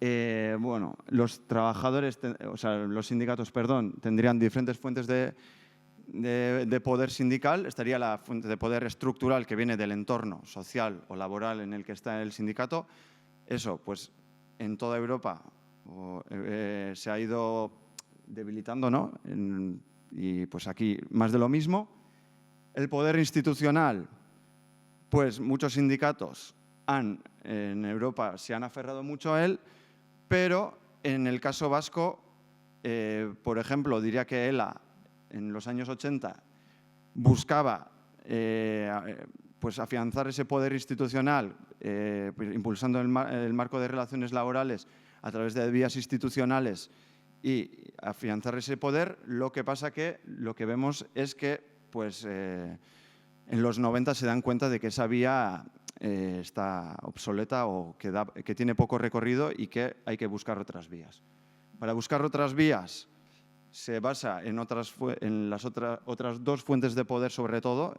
bueno, los trabajadores, o sea, los sindicatos, perdón, tendrían diferentes fuentes de poder sindical. Estaría la fuente de poder estructural que viene del entorno social o laboral en el que está el sindicato. Eso, pues, en toda Europa se ha ido debilitando, ¿no? Y pues aquí más de lo mismo. El poder institucional, pues muchos sindicatos en Europa se han aferrado mucho a él, pero en el caso vasco, por ejemplo, diría que ELA en los años 80 buscaba pues afianzar ese poder institucional, impulsando el marco de relaciones laborales a través de vías institucionales y afianzar ese poder. Lo que pasa que lo que vemos es que pues, en los 90 se dan cuenta de que esa vía está obsoleta o que tiene poco recorrido y que hay que buscar otras vías. Para buscar otras vías se basa en las otras dos fuentes de poder, sobre todo,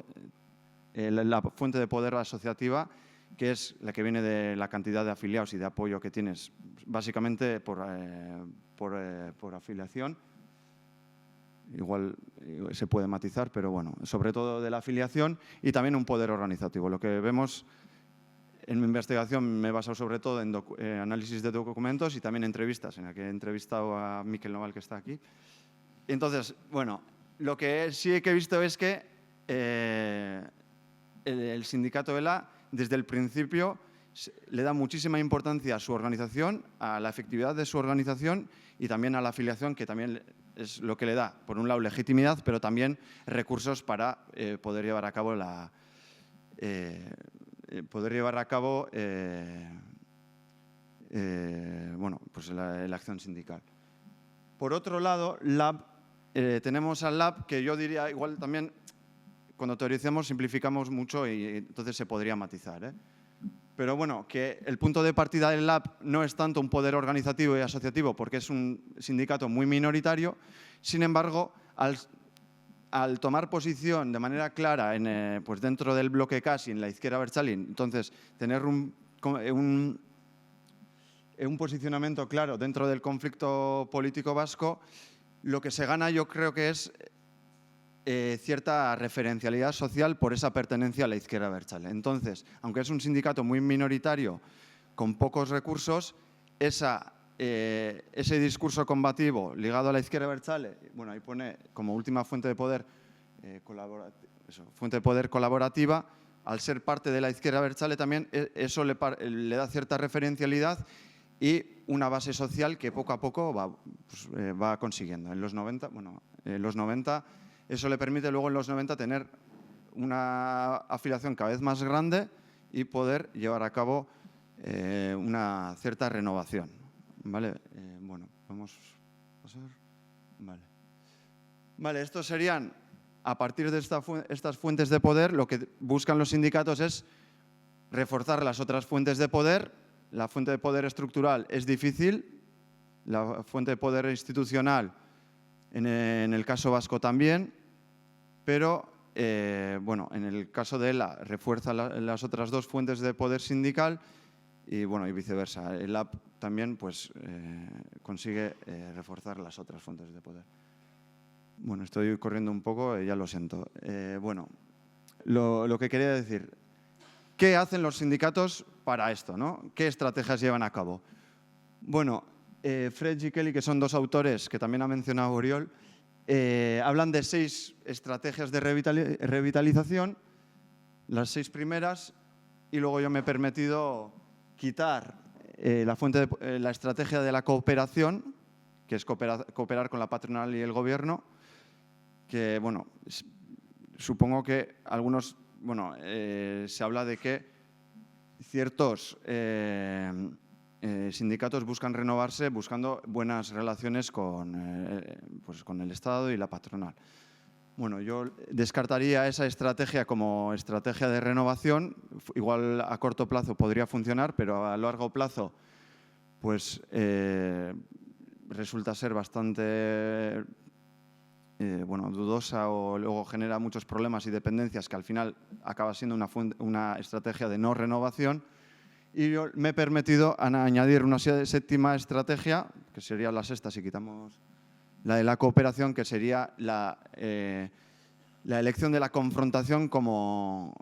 la fuente de poder asociativa, que es la que viene de la cantidad de afiliados y de apoyo que tienes, básicamente por afiliación. Igual se puede matizar, pero bueno, sobre todo de la afiliación y también un poder organizativo. Lo que vemos en mi investigación me he basado sobre todo en análisis de documentos y también entrevistas, en la que he entrevistado a Miquel Noval, que está aquí. Entonces, bueno, lo que sí que he visto es que el sindicato ELA, desde el principio, le da muchísima importancia a su organización, a la efectividad de su organización y también a la afiliación, que también es lo que le da, por un lado, legitimidad, pero también recursos para poder llevar a cabo la acción sindical. Por otro lado, tenemos al LAB, que yo diría, igual también, cuando teoricemos, simplificamos mucho y entonces se podría matizar, Pero bueno, que el punto de partida del LAB no es tanto un poder organizativo y asociativo, porque es un sindicato muy minoritario. Sin embargo, al tomar posición de manera clara pues dentro del bloque CAS y en la izquierda abertzale, entonces tener un posicionamiento claro dentro del conflicto político vasco, lo que se gana yo creo que es cierta referencialidad social por esa pertenencia a la izquierda abertzale. Entonces, aunque es un sindicato muy minoritario, con pocos recursos, ese discurso combativo ligado a la izquierda abertzale, bueno, ahí pone como última fuente de poder colaborativa, al ser parte de la izquierda abertzale también eso le da cierta referencialidad y una base social que poco a poco va consiguiendo. En los 90, eso le permite luego en los 90 tener una afiliación cada vez más grande y poder llevar a cabo una cierta renovación. ¿Vale? Bueno, vamos a pasar. Vale, estos serían, a partir de estas fuentes de poder, lo que buscan los sindicatos es reforzar las otras fuentes de poder. La fuente de poder estructural es difícil, la fuente de poder institucional en el caso vasco también, pero bueno, en el caso de ELA refuerza las otras dos fuentes de poder sindical y bueno, y viceversa. El LAB también pues consigue reforzar las otras fuentes de poder. Bueno, estoy corriendo un poco, ya lo siento. Bueno, lo que quería decir, ¿qué hacen los sindicatos para esto, ¿no? ¿Qué estrategias llevan a cabo? Bueno, Fred y Kelly, que son dos autores que también ha mencionado Oriol, hablan de 6 estrategias de revitalización, las 6 primeras, y luego yo me he permitido quitar la estrategia de la cooperación, que es cooperar con la patronal y el gobierno, que, bueno, supongo que algunos, bueno, se habla de que ciertos sindicatos buscan renovarse buscando buenas relaciones con el Estado y la patronal. Bueno, yo descartaría esa estrategia como estrategia de renovación. Igual a corto plazo podría funcionar, pero a largo plazo pues resulta ser bastante dudosa o luego genera muchos problemas y dependencias que al final acaba siendo una estrategia de no renovación. Y yo me he permitido añadir una séptima estrategia, que sería la sexta si quitamos la de la cooperación, que sería la elección de la confrontación o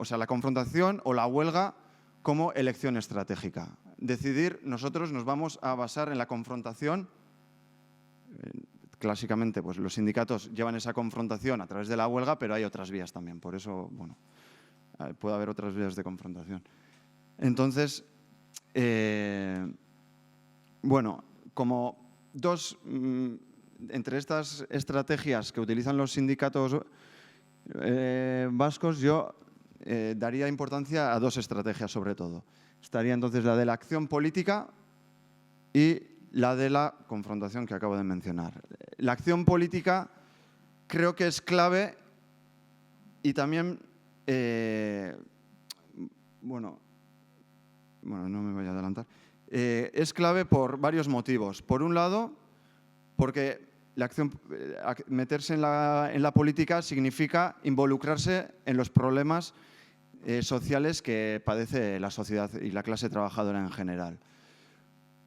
sea, la confrontación o la huelga como elección estratégica. Decidir, nosotros nos vamos a basar en la confrontación. Clásicamente, pues los sindicatos llevan esa confrontación a través de la huelga, pero hay otras vías también. Por eso, bueno, puede haber otras vías de confrontación. Entonces, bueno, como entre estas estrategias que utilizan los sindicatos vascos, yo daría importancia a dos estrategias sobre todo. Estaría entonces la de la acción política y la de la confrontación que acabo de mencionar. La acción política creo que es clave y también, bueno, no me voy a adelantar. Es clave por varios motivos. Por un lado, porque meterse en la política significa involucrarse en los problemas sociales que padece la sociedad y la clase trabajadora en general.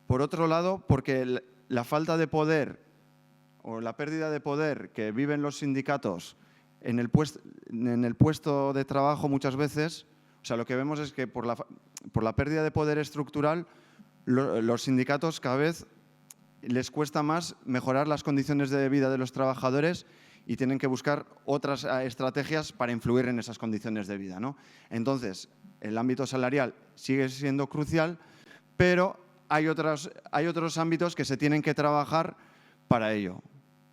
Por otro lado, porque la falta de poder o la pérdida de poder que viven los sindicatos en el puesto de trabajo muchas veces, o sea, lo que vemos es que por la pérdida de poder estructural, los sindicatos cada vez les cuesta más mejorar las condiciones de vida de los trabajadores y tienen que buscar otras estrategias para influir en esas condiciones de vida, ¿no? Entonces, el ámbito salarial sigue siendo crucial, pero hay otros ámbitos que se tienen que trabajar para ello.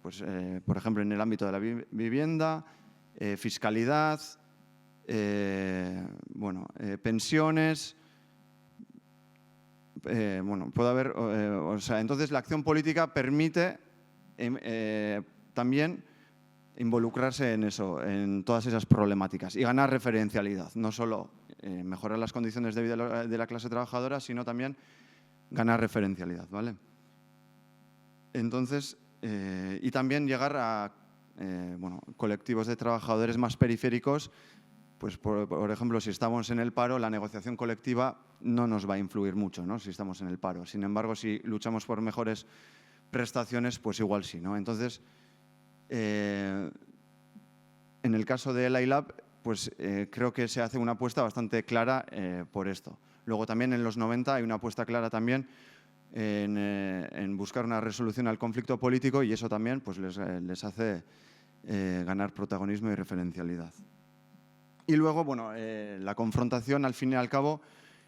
Pues, por ejemplo, en el ámbito de la vivienda, fiscalidad, pensiones. Puede haber, entonces la acción política permite también involucrarse en eso, en todas esas problemáticas y ganar referencialidad, no solo mejorar las condiciones de vida de la clase trabajadora, sino también ganar referencialidad, ¿vale? Entonces, y también llegar a colectivos de trabajadores más periféricos. Pues, por ejemplo, si estamos en el paro, la negociación colectiva no nos va a influir mucho, ¿no? Si estamos en el paro. Sin embargo, si luchamos por mejores prestaciones, pues igual sí, ¿no? Entonces, en el caso de LAILAB, pues creo que se hace una apuesta bastante clara por esto. Luego también en los 90 hay una apuesta clara también en buscar una resolución al conflicto político y eso también pues, les hace ganar protagonismo y referencialidad. Y luego, bueno, la confrontación, al fin y al cabo,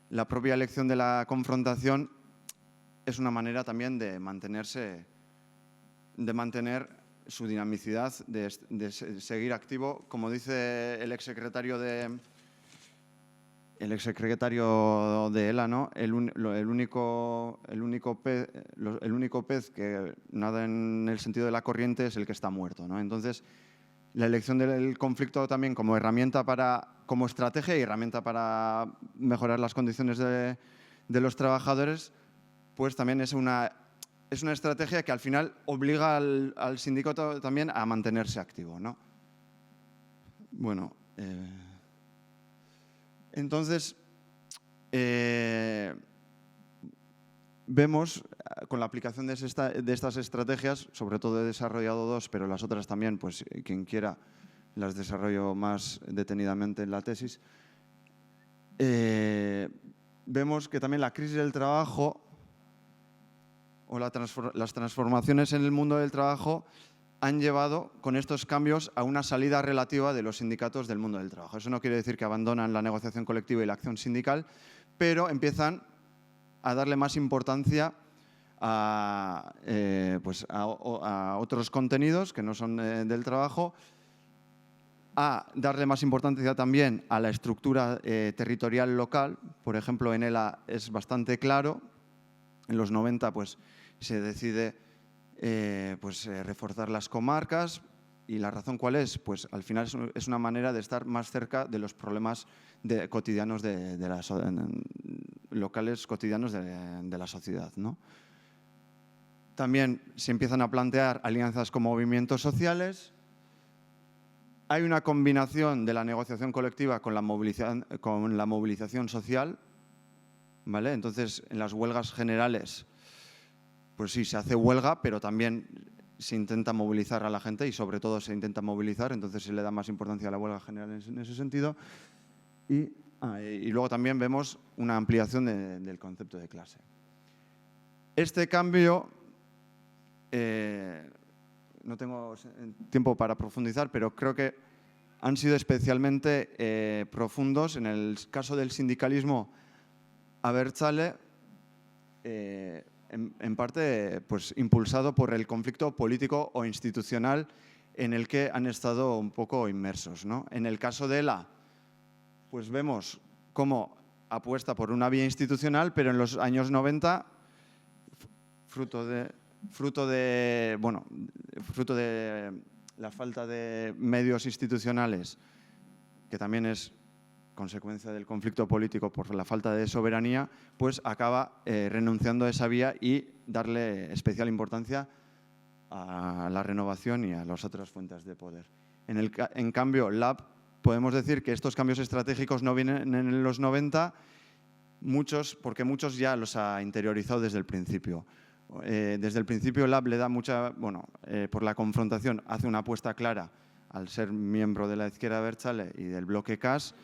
la propia elección de la confrontación es una manera también de mantener su dinamicidad, de seguir activo. Como dice el exsecretario de ELA, ¿no? El único pez que nada en el sentido de la corriente es el que está muerto, ¿no? Entonces, la elección del conflicto también como herramienta como estrategia y herramienta para mejorar las condiciones de los trabajadores, pues también es una estrategia que al final obliga al sindicato también a mantenerse activo, ¿no? Bueno, entonces vemos con la aplicación de estas estrategias, sobre todo he desarrollado dos, pero las otras también, pues quien quiera las desarrollo más detenidamente en la tesis. Vemos que también la crisis del trabajo o las transformaciones en el mundo del trabajo han llevado con estos cambios a una salida relativa de los sindicatos del mundo del trabajo. Eso no quiere decir que abandonan la negociación colectiva y la acción sindical, pero empiezan a darle más importancia a otros contenidos que no son del trabajo, a darle más importancia también a la estructura territorial local. Por ejemplo, en ELA es bastante claro, en los 90 pues, se decide reforzar las comarcas. ¿Y la razón cuál es? Pues al final es una manera de estar más cerca de los problemas cotidianos locales cotidianos de la sociedad, ¿no? También se empiezan a plantear alianzas con movimientos sociales hay una combinación de la negociación colectiva con la movilización social, ¿vale? Entonces, en las huelgas generales, pues sí, se hace huelga, pero también se intenta movilizar a la gente y sobre todo se intenta movilizar, entonces se le da más importancia a la huelga general en ese sentido. Y luego también vemos una ampliación del concepto de clase. Este cambio, no tengo tiempo para profundizar, pero creo que han sido especialmente profundos en el caso del sindicalismo abertzale, en parte pues, impulsado por el conflicto político o institucional en el que han estado un poco inmersos, ¿no? En el caso de ELA, pues vemos cómo apuesta por una vía institucional, pero en los años 90, fruto de la falta de medios institucionales, que también es consecuencia del conflicto político por la falta de soberanía, pues acaba renunciando a esa vía y darle especial importancia a la renovación y a las otras fuentes de poder. En cambio, LAB, podemos decir que estos cambios estratégicos no vienen en los 90, porque muchos ya los ha interiorizado desde el principio. Desde el principio LAB le da mucha, por la confrontación hace una apuesta clara al ser miembro de la izquierda abertzale y del bloque CAS,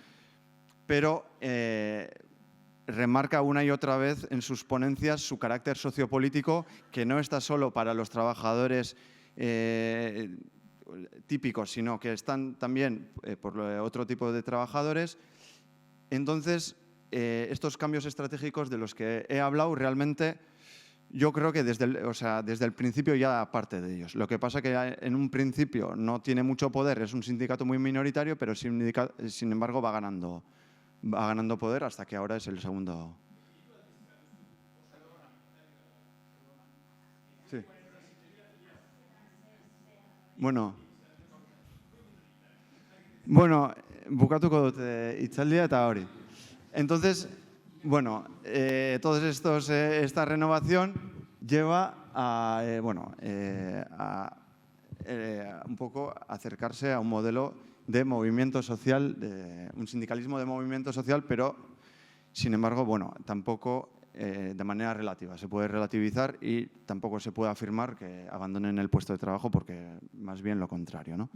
pero remarca una y otra vez en sus ponencias su carácter sociopolítico, que no está solo para los trabajadores típicos, sino que están también por otro tipo de trabajadores. Entonces, estos cambios estratégicos de los que he hablado realmente, yo creo que desde el principio ya parte de ellos. Lo que pasa que en un principio no tiene mucho poder, es un sindicato muy minoritario, pero sin embargo va ganando poder hasta que ahora es el segundo. Sí. Bukatuko dut hitzaldia eta hori. Entonces, esta renovación lleva a un poco acercarse a un modelo de movimiento social, de un sindicalismo de movimiento social, pero, sin embargo, tampoco de manera relativa. Se puede relativizar y tampoco se puede afirmar que abandonen el puesto de trabajo, porque más bien lo contrario, ¿no?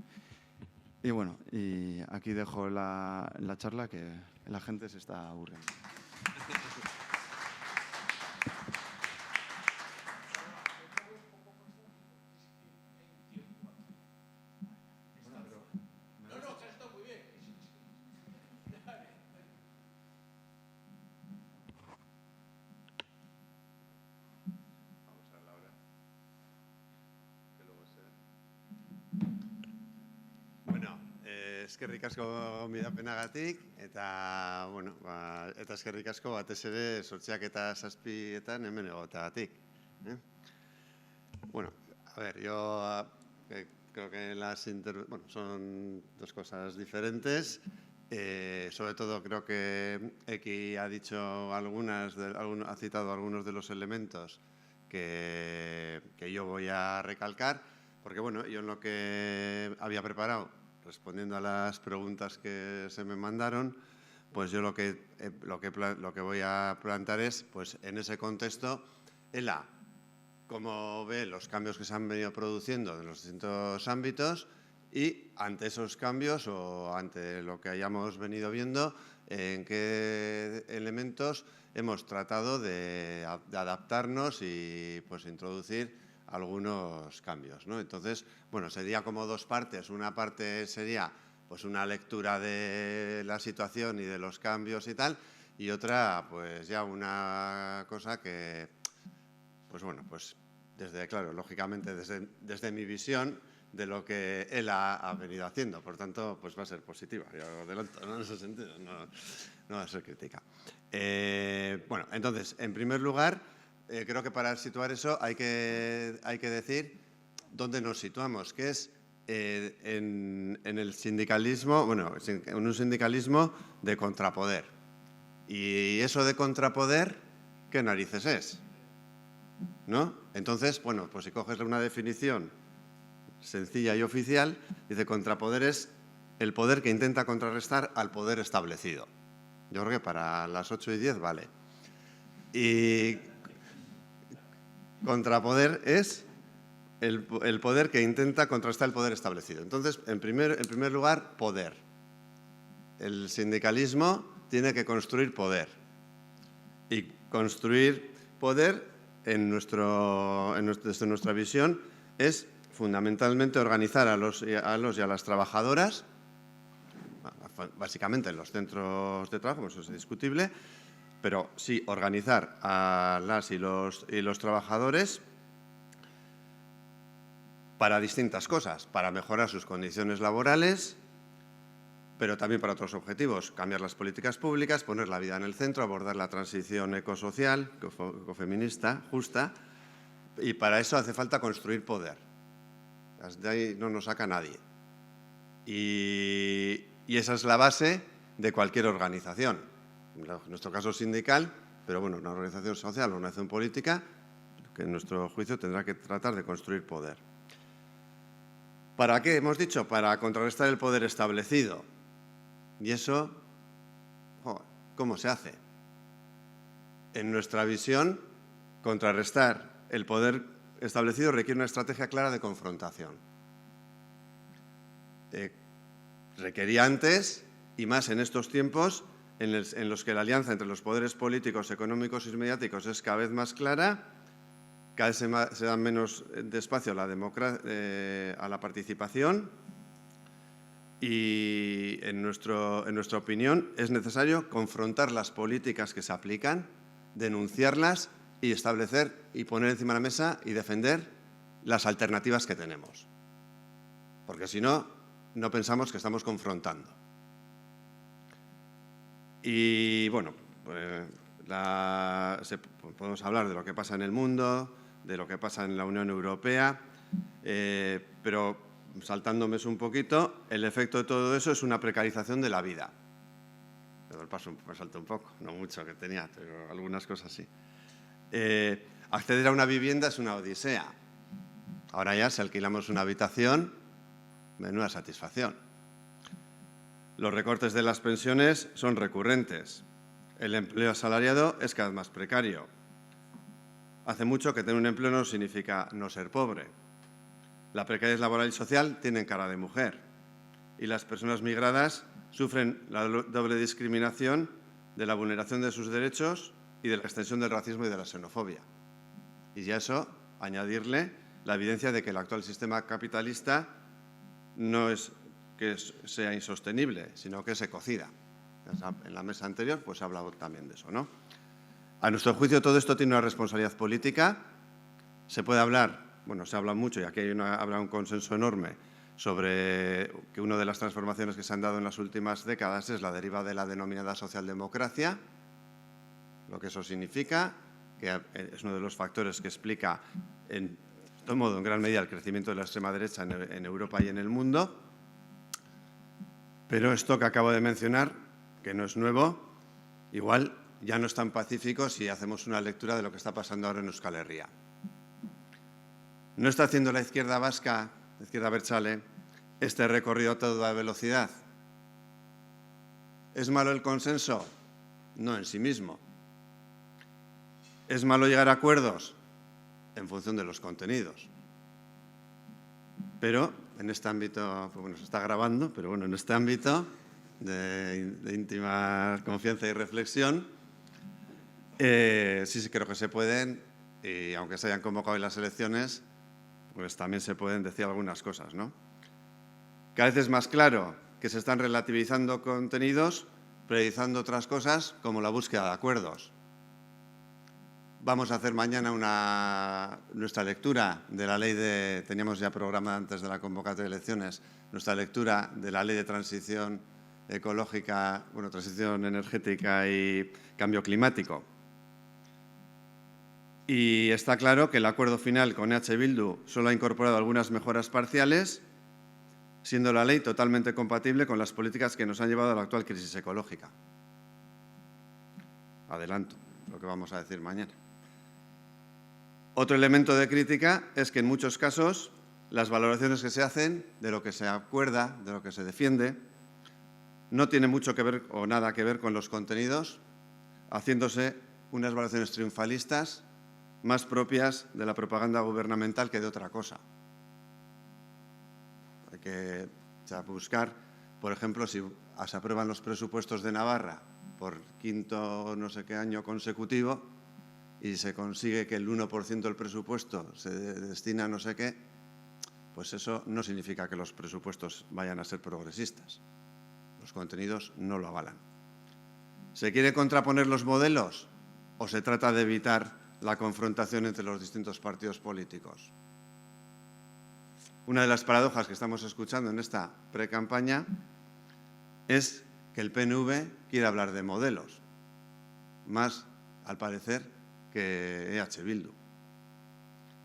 Y aquí dejo la charla, que la gente se está aburriendo. Eskerrik asko gonbidapenagatik eta eskerrik asko batez ere 8 eta 7 hemen egoteagatik. A ver, yo creo que son dos cosas diferentes. Sobre todo creo que Eki ha dicho ha citado algunos de los elementos que yo voy a recalcar, porque yo en lo que había preparado, respondiendo a las preguntas que se me mandaron, pues yo lo que voy a plantear es, pues en ese contexto, ELA, cómo ve los cambios que se han venido produciendo en los distintos ámbitos y ante esos cambios o ante lo que hayamos venido viendo, en qué elementos hemos tratado de adaptarnos y pues introducir algunos cambios, ¿no? Entonces, sería como dos partes. Una parte sería pues una lectura de la situación y de los cambios y tal, y otra pues ya una cosa que, lógicamente desde mi visión de lo que él ha venido haciendo. Por tanto, pues va a ser positiva, ya lo adelanto, ¿no? En ese sentido, no va a ser crítica. Entonces, en primer lugar, creo que para situar eso hay que decir dónde nos situamos, que es en el sindicalismo, en un sindicalismo de contrapoder. Y eso de contrapoder, ¿qué narices es? ¿No? Entonces, pues si coges una definición sencilla y oficial, dice contrapoder es el poder que intenta contrarrestar al poder establecido. Yo creo que para las 8:10 vale. Y contrapoder es el poder que intenta contrarrestar el poder establecido. Entonces, en primer lugar, poder. El sindicalismo tiene que construir poder. Y construir poder, desde nuestra visión, es fundamentalmente organizar a los y a las trabajadoras, básicamente en los centros de trabajo, eso es indiscutible, pero sí organizar a las y los trabajadores para distintas cosas, para mejorar sus condiciones laborales, pero también para otros objetivos, cambiar las políticas públicas, poner la vida en el centro, abordar la transición ecosocial, ecofeminista, justa, y para eso hace falta construir poder. De ahí no nos saca nadie. Y esa es la base de cualquier organización. En nuestro caso sindical, pero bueno, una organización social o una organización política que en nuestro juicio tendrá que tratar de construir poder. ¿Para qué? Hemos dicho, para contrarrestar el poder establecido. Y eso, ¿cómo se hace? En nuestra visión, contrarrestar el poder establecido requiere una estrategia clara de confrontación. Requería antes, y más en estos tiempos, en los que la alianza entre los poderes políticos, económicos y mediáticos es cada vez más clara, cada vez se da menos espacio a la participación y, en nuestra opinión, es necesario confrontar las políticas que se aplican, denunciarlas y establecer y poner encima de la mesa y defender las alternativas que tenemos. Porque si no, no pensamos que estamos confrontando. Y bueno, podemos hablar de lo que pasa en el mundo, de lo que pasa en la Unión Europea, pero saltándome un poquito, el efecto de todo eso es una precarización de la vida. Me salto un poco, no mucho que tenía, pero algunas cosas sí. Acceder a una vivienda es una odisea. Ahora ya, si alquilamos una habitación, menuda satisfacción. Los recortes de las pensiones son recurrentes. El empleo asalariado es cada vez más precario. Hace mucho que tener un empleo no significa no ser pobre. La precariedad laboral y social tienen cara de mujer. Y las personas migradas sufren la doble discriminación de la vulneración de sus derechos y de la extensión del racismo y de la xenofobia. Y a eso añadirle la evidencia de que el actual sistema capitalista no es que sea insostenible, sino que es ecocida. En la mesa anterior pues se ha hablado también de eso, ¿no? A nuestro juicio todo esto tiene una responsabilidad política. Se puede hablar, bueno, se habla mucho y aquí habrá un consenso enorme sobre que una de las transformaciones que se han dado en las últimas décadas es la deriva de la denominada socialdemocracia, lo que eso significa, que es uno de los factores que explica en gran medida el crecimiento de la extrema derecha en Europa y en el mundo. Pero esto que acabo de mencionar, que no es nuevo, igual ya no es tan pacífico si hacemos una lectura de lo que está pasando ahora en Euskal Herria. ¿No está haciendo la izquierda vasca, la izquierda abertzale, este recorrido a toda velocidad? ¿Es malo el consenso? No en sí mismo. ¿Es malo llegar a acuerdos? En función de los contenidos. Pero en este ámbito, pues bueno, se está grabando, pero bueno, en este ámbito de íntima confianza y reflexión, sí creo que se pueden, y aunque se hayan convocado hoy las elecciones, pues también se pueden decir algunas cosas, ¿no? Cada vez es más claro que se están relativizando contenidos, priorizando otras cosas, como la búsqueda de acuerdos. Vamos a hacer mañana nuestra lectura de la ley teníamos ya programada antes de la convocatoria de elecciones, nuestra lectura de la ley de transición ecológica, transición energética y cambio climático. Y está claro que el acuerdo final con EH Bildu solo ha incorporado algunas mejoras parciales, siendo la ley totalmente compatible con las políticas que nos han llevado a la actual crisis ecológica. Adelanto lo que vamos a decir mañana. Otro elemento de crítica es que en muchos casos las valoraciones que se hacen, de lo que se acuerda, de lo que se defiende, no tiene mucho que ver o nada que ver con los contenidos, haciéndose unas valoraciones triunfalistas más propias de la propaganda gubernamental que de otra cosa. Hay que buscar, por ejemplo, si se aprueban los presupuestos de Navarra por quinto no sé qué año consecutivo y se consigue que el 1% del presupuesto se destina a no sé qué, pues eso no significa que los presupuestos vayan a ser progresistas. Los contenidos no lo avalan. ¿Se quiere contraponer los modelos o se trata de evitar la confrontación entre los distintos partidos políticos? Una de las paradojas que estamos escuchando en esta precampaña es que el PNV quiere hablar de modelos, más, al parecer, que EH Bildu.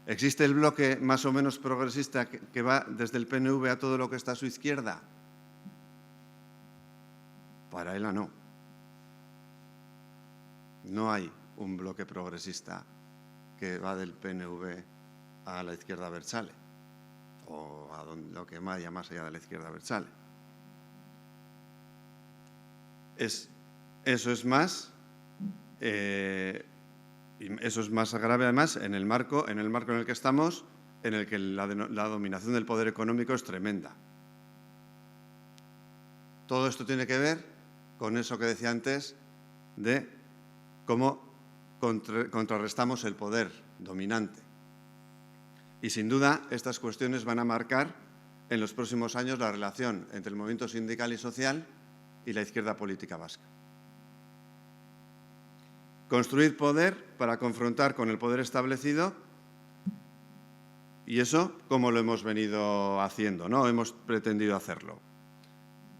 ¿Existe el bloque más o menos progresista que va desde el PNV a todo lo que está a su izquierda? Para ELA no. No hay un bloque progresista que va del PNV a la izquierda abertzale o a lo que vaya más allá de la izquierda abertzale. Eso es más grave además en el marco en el que estamos, en el que la dominación del poder económico es tremenda. Todo esto tiene que ver con eso que decía antes de cómo contrarrestamos el poder dominante. Y sin duda estas cuestiones van a marcar en los próximos años la relación entre el movimiento sindical y social y la izquierda política vasca. Construir poder para confrontar con el poder establecido, y eso cómo lo hemos venido haciendo, ¿no? Hemos pretendido hacerlo.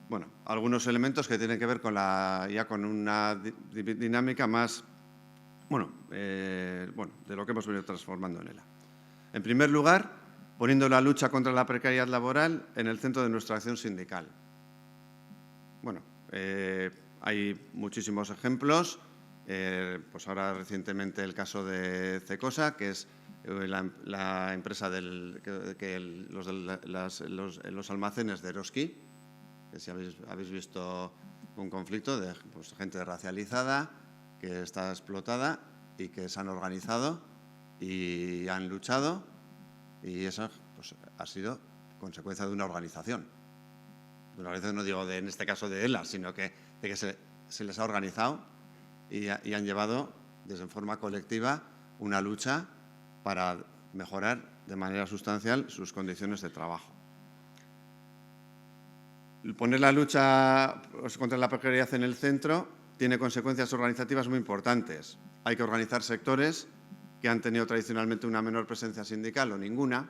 Bueno, algunos elementos que tienen que ver con con una dinámica más, de lo que hemos venido transformando en ELA. En primer lugar, poniendo la lucha contra la precariedad laboral en el centro de nuestra acción sindical. Bueno, hay muchísimos ejemplos. Pues ahora recientemente el caso de Cecosa, que es la empresa los almacenes de Eroski, que si habéis visto un conflicto de gente racializada que está explotada y que se han organizado y han luchado, y eso ha sido consecuencia de una organización. Una organización, no digo en este caso de ELA, sino de que se les ha organizado y han llevado desde forma colectiva una lucha para mejorar de manera sustancial sus condiciones de trabajo. Poner la lucha contra la precariedad en el centro tiene consecuencias organizativas muy importantes. Hay que organizar sectores que han tenido tradicionalmente una menor presencia sindical o ninguna,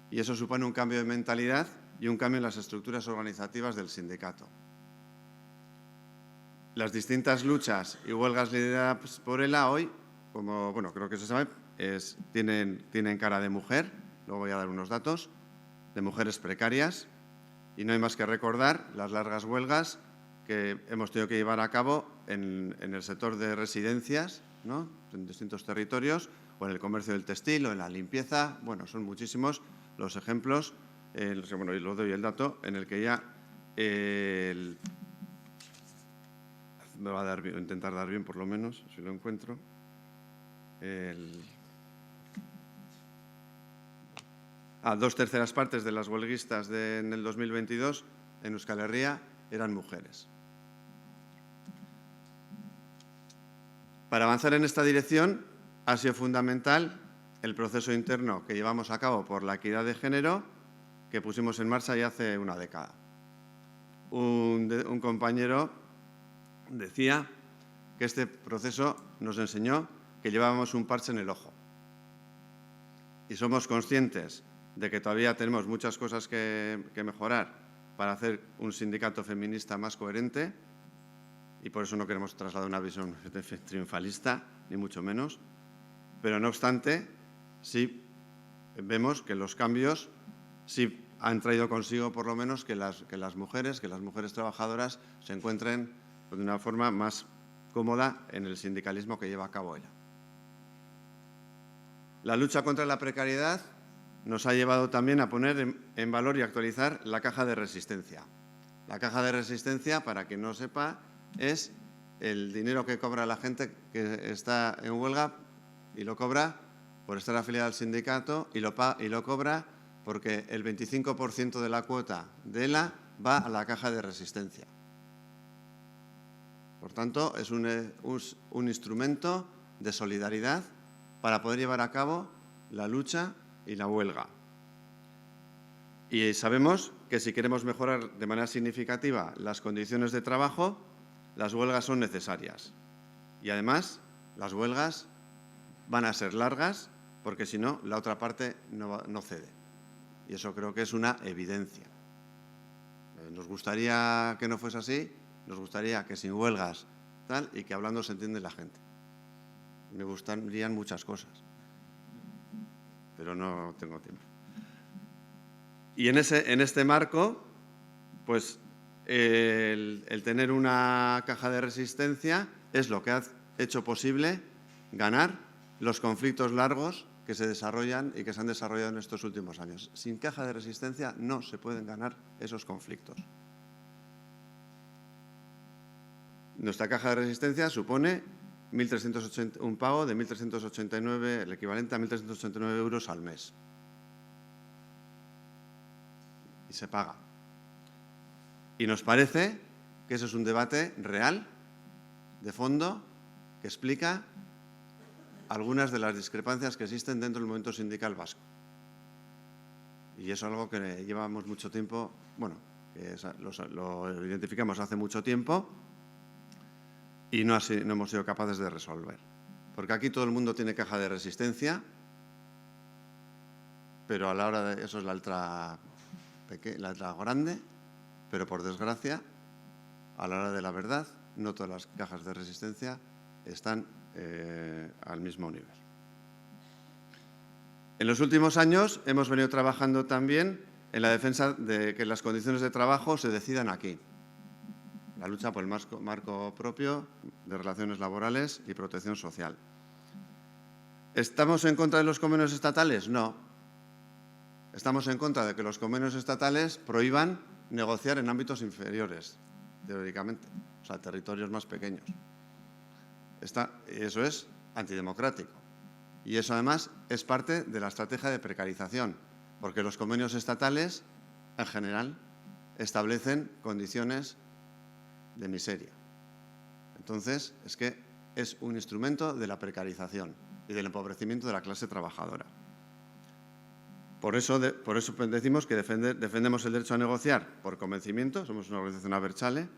y eso supone un cambio de mentalidad y un cambio en las estructuras organizativas del sindicato. Las distintas luchas y huelgas lideradas por ELA hoy, como creo que se sabe, tienen cara de mujer, luego voy a dar unos datos, de mujeres precarias, y no hay más que recordar las largas huelgas que hemos tenido que llevar a cabo en el sector de residencias, ¿no?, en distintos territorios, o en el comercio del textil, o en la limpieza. Bueno, son muchísimos los ejemplos, y lo doy el dato, en el que ya me va a intentar dar bien, por lo menos, si lo encuentro. Dos terceras partes de las huelguistas en el 2022 en Euskal Herria eran mujeres. Para avanzar en esta dirección ha sido fundamental el proceso interno que llevamos a cabo por la equidad de género, que pusimos en marcha ya hace una década. Un compañero decía que este proceso nos enseñó que llevábamos un parche en el ojo. Y somos conscientes de que todavía tenemos muchas cosas que mejorar para hacer un sindicato feminista más coherente, y por eso no queremos trasladar una visión triunfalista, ni mucho menos. Pero no obstante, sí vemos que los cambios sí han traído consigo por lo menos que las mujeres trabajadoras se encuentren de una forma más cómoda en el sindicalismo que lleva a cabo ELA. La lucha contra la precariedad nos ha llevado también a poner en valor y actualizar la caja de resistencia. La caja de resistencia, para quien no sepa, es el dinero que cobra la gente que está en huelga y lo cobra por estar afiliado al sindicato y lo cobra porque el 25% de la cuota de ELA va a la caja de resistencia. Por tanto, es un instrumento de solidaridad para poder llevar a cabo la lucha y la huelga. Y sabemos que si queremos mejorar de manera significativa las condiciones de trabajo, las huelgas son necesarias. Y además, las huelgas van a ser largas porque si no, la otra parte no cede. Y eso creo que es una evidencia. Nos gustaría que no fuese así, nos gustaría que sin huelgas tal y que hablando se entiende la gente. Me gustarían muchas cosas, pero no tengo tiempo. Y en este marco, pues el tener una caja de resistencia es lo que ha hecho posible ganar los conflictos largos que se desarrollan y que se han desarrollado en estos últimos años. Sin caja de resistencia no se pueden ganar esos conflictos. Nuestra caja de resistencia supone un pago de 1.389, el equivalente a 1.389 euros al mes. Y se paga. Y nos parece que eso es un debate real, de fondo, que explica algunas de las discrepancias que existen dentro del movimiento sindical vasco. Y eso es algo que llevamos mucho tiempo, bueno, que lo identificamos hace mucho tiempo y no hemos sido capaces de resolver. Porque aquí todo el mundo tiene caja de resistencia, pero a la hora de eso es la letra grande, pero por desgracia, a la hora de la verdad, no todas las cajas de resistencia están al mismo nivel. En los últimos años hemos venido trabajando también en la defensa de que las condiciones de trabajo se decidan aquí. La lucha por el marco propio de relaciones laborales y protección social. ¿Estamos en contra de los convenios estatales? No. Estamos en contra de que los convenios estatales prohíban negociar en ámbitos inferiores, teóricamente, o sea, territorios más pequeños. Eso es antidemocrático. Y eso, además, es parte de la estrategia de precarización, porque los convenios estatales, en general, establecen condiciones de miseria. Entonces, es que es un instrumento de la precarización y del empobrecimiento de la clase trabajadora. Por eso decimos que defendemos el derecho a negociar por convencimiento, somos una organización abertzale,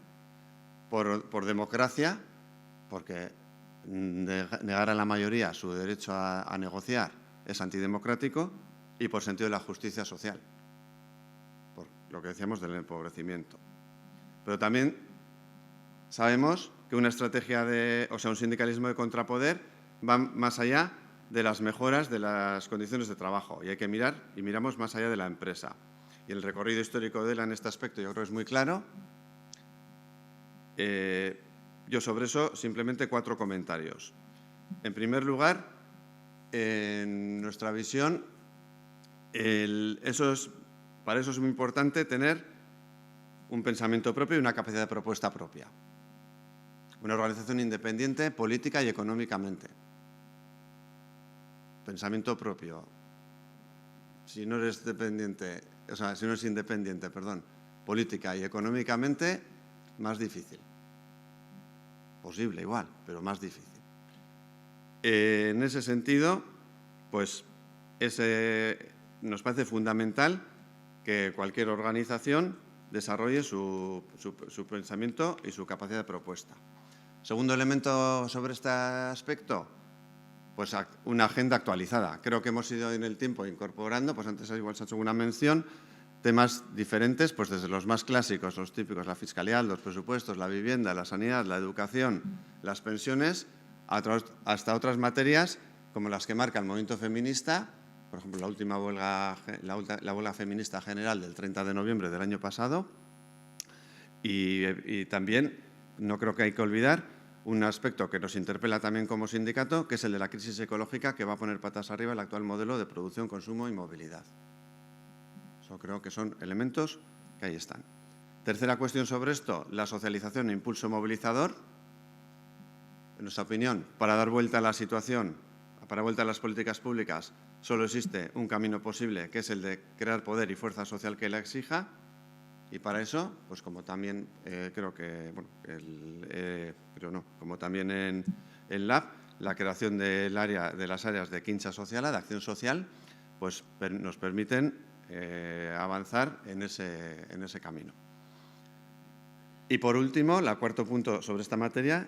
por democracia, porque negar a la mayoría su derecho a negociar es antidemocrático, y por sentido de la justicia social, por lo que decíamos del empobrecimiento. Pero también sabemos que una estrategia un sindicalismo de contrapoder va más allá de las mejoras de las condiciones de trabajo y hay que mirar y miramos más allá de la empresa. Y el recorrido histórico de ELA en este aspecto yo creo que es muy claro. Yo sobre eso simplemente 4 comentarios. En primer lugar, en nuestra visión, para eso es muy importante tener un pensamiento propio y una capacidad de propuesta propia. Una organización independiente política y económicamente. Pensamiento propio. Si no eres independiente, política y económicamente, más difícil. Posible igual, pero más difícil. En ese sentido, pues nos parece fundamental que cualquier organización desarrolle su pensamiento y su capacidad de propuesta. Segundo elemento sobre este aspecto, pues una agenda actualizada. Creo que hemos ido en el tiempo incorporando, pues antes igual se ha hecho una mención, temas diferentes, pues desde los más clásicos, los típicos, la fiscalidad, los presupuestos, la vivienda, la sanidad, la educación, las pensiones, hasta otras materias como las que marca el movimiento feminista, por ejemplo, la última huelga, la huelga feminista general del 30 de noviembre del año pasado, y también, no creo que hay que olvidar, un aspecto que nos interpela también como sindicato, que es el de la crisis ecológica, que va a poner patas arriba el actual modelo de producción, consumo y movilidad. Eso creo que son elementos que ahí están. Tercera cuestión sobre esto, la socialización e impulso movilizador. En nuestra opinión, para dar vuelta a la situación, para dar vuelta a las políticas públicas, solo existe un camino posible, que es el de crear poder y fuerza social que la exija. Y para eso, pues como también creo que, bueno, como también en LAB, la creación de las áreas de quincha social, de acción social, pues nos permiten avanzar en ese camino. Y por último, el cuarto punto sobre esta materia,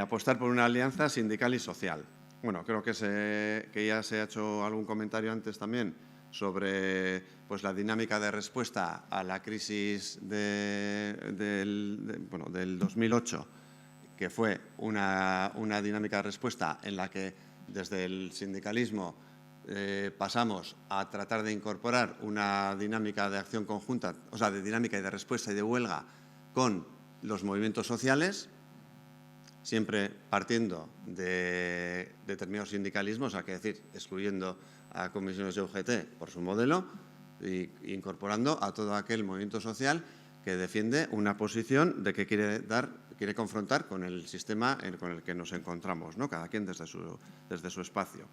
apostar por una alianza sindical y social. Bueno, creo que ya se ha hecho algún comentario antes también sobre pues, la dinámica de respuesta a la crisis del 2008, que fue una dinámica de respuesta en la que desde el sindicalismo pasamos a tratar de incorporar una dinámica de acción conjunta, o sea, de dinámica y de respuesta y de huelga con los movimientos sociales, siempre partiendo de determinados sindicalismos, hay que decir, excluyendo a comisiones de UGT por su modelo e incorporando a todo aquel movimiento social que defiende una posición de que quiere confrontar con el sistema con el que nos encontramos, ¿no? Cada quien desde su espacio.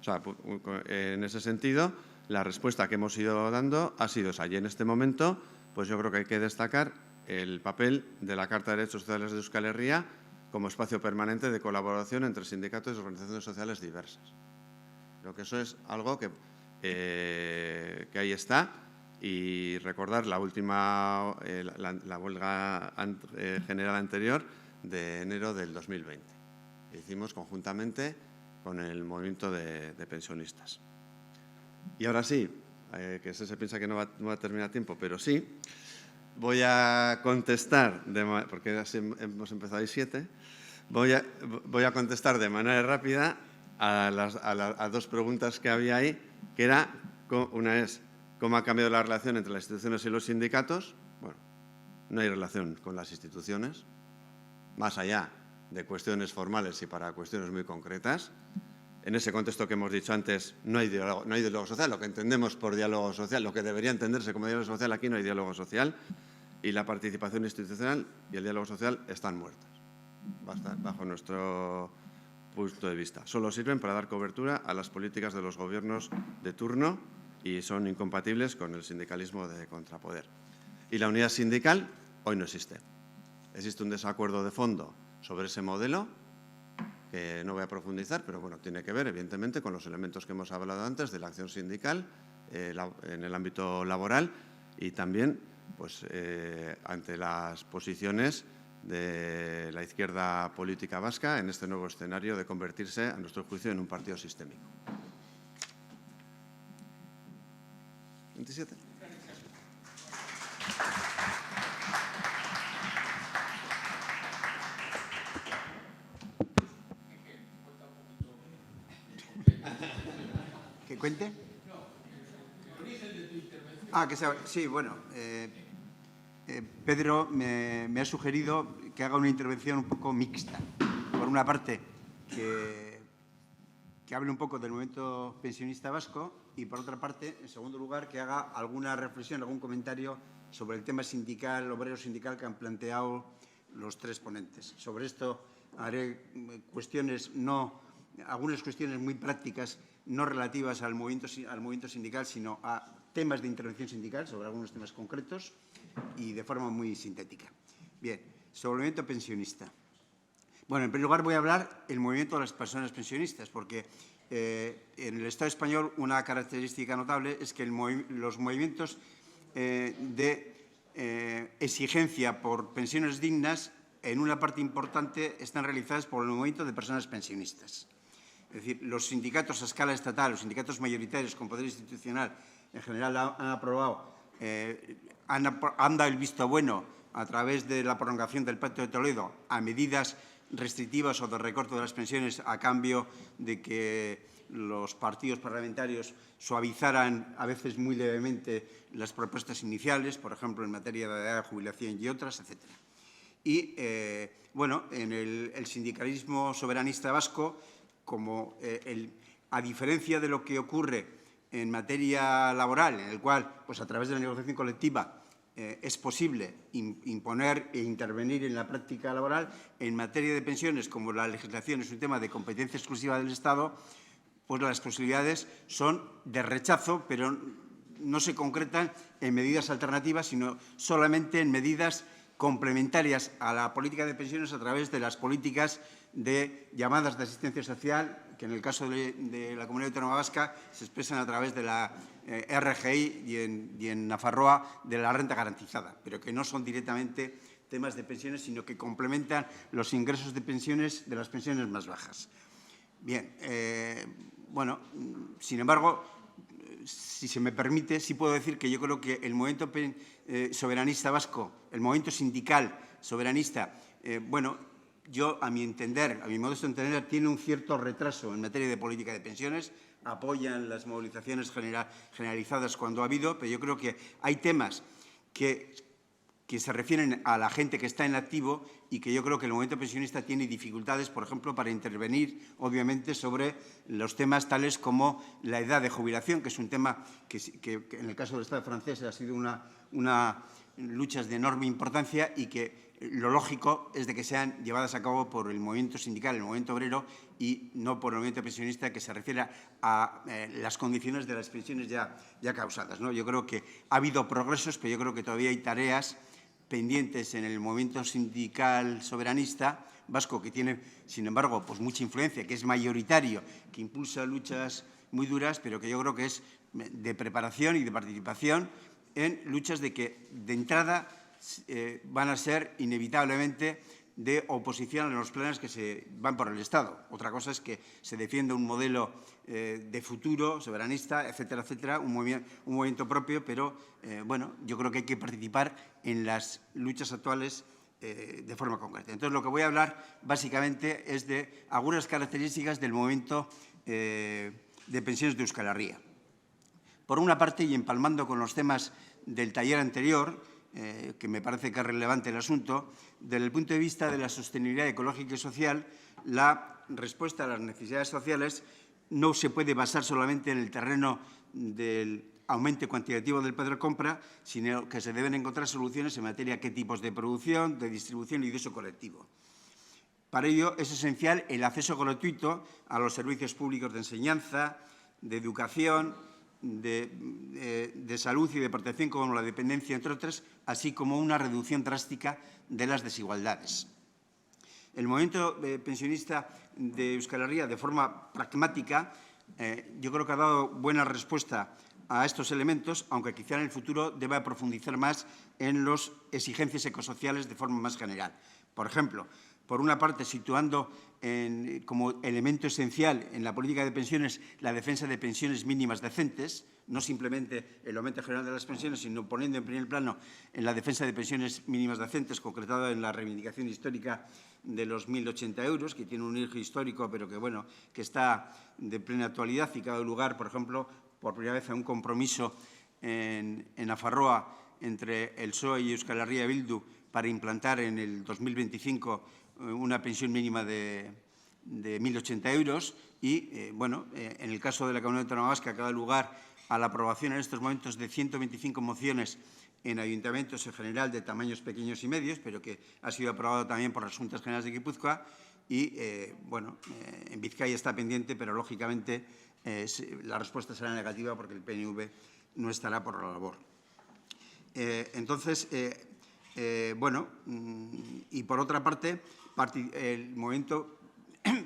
O sea, en ese sentido, la respuesta que hemos ido dando ha sido esa. Y en este momento, pues yo creo que hay que destacar el papel de la Carta de Derechos Sociales de Euskal Herria como espacio permanente de colaboración entre sindicatos y organizaciones sociales diversas. Creo que eso es algo que ahí está. Y recordar la última, la huelga general anterior de enero del 2020. Que hicimos conjuntamente con el movimiento de pensionistas. Y ahora sí, que se piensa que no va a terminar a tiempo, pero sí, voy a contestar, porque así hemos empezado a 7, voy a contestar de manera rápida a dos preguntas que había ahí, que era, una es, ¿cómo ha cambiado la relación entre las instituciones y los sindicatos? Bueno, no hay relación con las instituciones, más allá de cuestiones formales y para cuestiones muy concretas. En ese contexto que hemos dicho antes, no hay diálogo social. Lo que entendemos por diálogo social, lo que debería entenderse como diálogo social, aquí no hay diálogo social. Y la participación institucional y el diálogo social están muertas, bajo nuestro punto de vista. Solo sirven para dar cobertura a las políticas de los gobiernos de turno y son incompatibles con el sindicalismo de contrapoder. Y la unidad sindical hoy no existe. Existe un desacuerdo de fondo sobre ese modelo, que no voy a profundizar, pero bueno, tiene que ver, evidentemente, con los elementos que hemos hablado antes de la acción sindical en el ámbito laboral y también pues, ante las posiciones de la izquierda política vasca en este nuevo escenario de convertirse, a nuestro juicio, en un partido sistémico. 27. ¿Que cuente? Sí, bueno. Pedro me ha sugerido que haga una intervención un poco mixta. Por una parte, que hable un poco del movimiento pensionista vasco y, por otra parte, en segundo lugar, que haga alguna reflexión, algún comentario sobre el tema sindical, obrero sindical que han planteado los tres ponentes. Sobre esto haré algunas cuestiones muy prácticas, no relativas al movimiento sindical, sino a temas de intervención sindical, sobre algunos temas concretos y de forma muy sintética. Bien, sobre el movimiento pensionista. Bueno, en primer lugar voy a hablar del movimiento de las personas pensionistas, porque en el Estado español una característica notable es que los movimientos de exigencia por pensiones dignas, en una parte importante, están realizadas por el movimiento de personas pensionistas. Es decir, los sindicatos a escala estatal, los sindicatos mayoritarios con poder institucional, en general han dado el visto bueno a través de la prolongación del Pacto de Toledo a medidas restrictivas o de recorte de las pensiones a cambio de que los partidos parlamentarios suavizaran a veces muy levemente las propuestas iniciales, por ejemplo, en materia de edad de jubilación y otras, etc. Y, bueno, en el sindicalismo soberanista vasco, como a diferencia de lo que ocurre en materia laboral, en el cual, pues a través de la negociación colectiva, es posible imponer e intervenir en la práctica laboral, en materia de pensiones, como la legislación es un tema de competencia exclusiva del Estado, pues las posibilidades son de rechazo, pero no se concretan en medidas alternativas, sino solamente en medidas complementarias a la política de pensiones a través de las políticas de llamadas de asistencia social, que en el caso de la Comunidad Autónoma Vasca se expresan a través de la RGI y en Nafarroa de la renta garantizada, pero que no son directamente temas de pensiones, sino que complementan los ingresos de pensiones de las pensiones más bajas. Bien, bueno, sin embargo, si se me permite, sí puedo decir que yo creo que el movimiento soberanista vasco, el movimiento sindical soberanista, bueno, yo, a mi entender, a mi modesto entender, tiene un cierto retraso en materia de política de pensiones, apoyan las movilizaciones generalizadas cuando ha habido, pero yo creo que hay temas que se refieren a la gente que está en activo y que yo creo que el movimiento pensionista tiene dificultades, por ejemplo, para intervenir, obviamente, sobre los temas tales como la edad de jubilación, que es un tema que en el caso del Estado francés ha sido una lucha de enorme importancia y que lo lógico es de que sean llevadas a cabo por el movimiento sindical, el movimiento obrero, y no por el movimiento pensionista, que se refiere a las condiciones de las pensiones ya causadas, ¿no? Yo creo que ha habido progresos, pero yo creo que todavía hay tareas pendientes en el movimiento sindical soberanista vasco, que tiene, sin embargo, pues mucha influencia, que es mayoritario, que impulsa luchas muy duras, pero que yo creo que es de preparación y de participación en luchas de que, de entrada, van a ser inevitablemente de oposición a los planes que se van por el Estado. Otra cosa es que se defienda un modelo de futuro, soberanista, etcétera, etcétera, un movimiento propio, pero, bueno, yo creo que hay que participar en las luchas actuales de forma concreta. Entonces, lo que voy a hablar, básicamente, es de algunas características del movimiento de pensiones de Euskal Herria. Por una parte, y empalmando con los temas del taller anterior, que me parece que es relevante el asunto, desde el punto de vista de la sostenibilidad ecológica y social, la respuesta a las necesidades sociales no se puede basar solamente en el terreno del aumento cuantitativo del poder de compra, sino que se deben encontrar soluciones en materia de qué tipos de producción, de distribución y de uso colectivo. Para ello es esencial el acceso gratuito a los servicios públicos de enseñanza, de educación, de salud y de protección, como la dependencia, entre otras, así como una reducción drástica de las desigualdades. El movimiento pensionista de Euskal Herria, de forma pragmática, yo creo que ha dado buena respuesta a estos elementos, aunque quizá en el futuro deba profundizar más en las exigencias ecosociales de forma más general. Por ejemplo, por una parte, situando como elemento esencial en la política de pensiones la defensa de pensiones mínimas decentes, no simplemente el aumento general de las pensiones, sino poniendo en primer plano en la defensa de pensiones mínimas decentes, concretado en la reivindicación histórica de los 1.080 euros, que tiene un origen histórico, pero que, bueno, que está de plena actualidad y que ha dado lugar, por ejemplo, por primera vez a un compromiso en Nafarroa entre el PSOE y Euskal Herria Bildu para implantar en el 2025 una pensión mínima de 1.080 euros y, bueno, en el caso de la Comunidad Autónoma Vasca, que ha dado lugar a la aprobación en estos momentos de 125 mociones en ayuntamientos en general de tamaños pequeños y medios, pero que ha sido aprobado también por las Juntas Generales de Guipúzcoa y, bueno, en Vizcaya está pendiente, pero lógicamente la respuesta será negativa porque el PNV no estará por la labor. Entonces, bueno, y por otra parte, el movimiento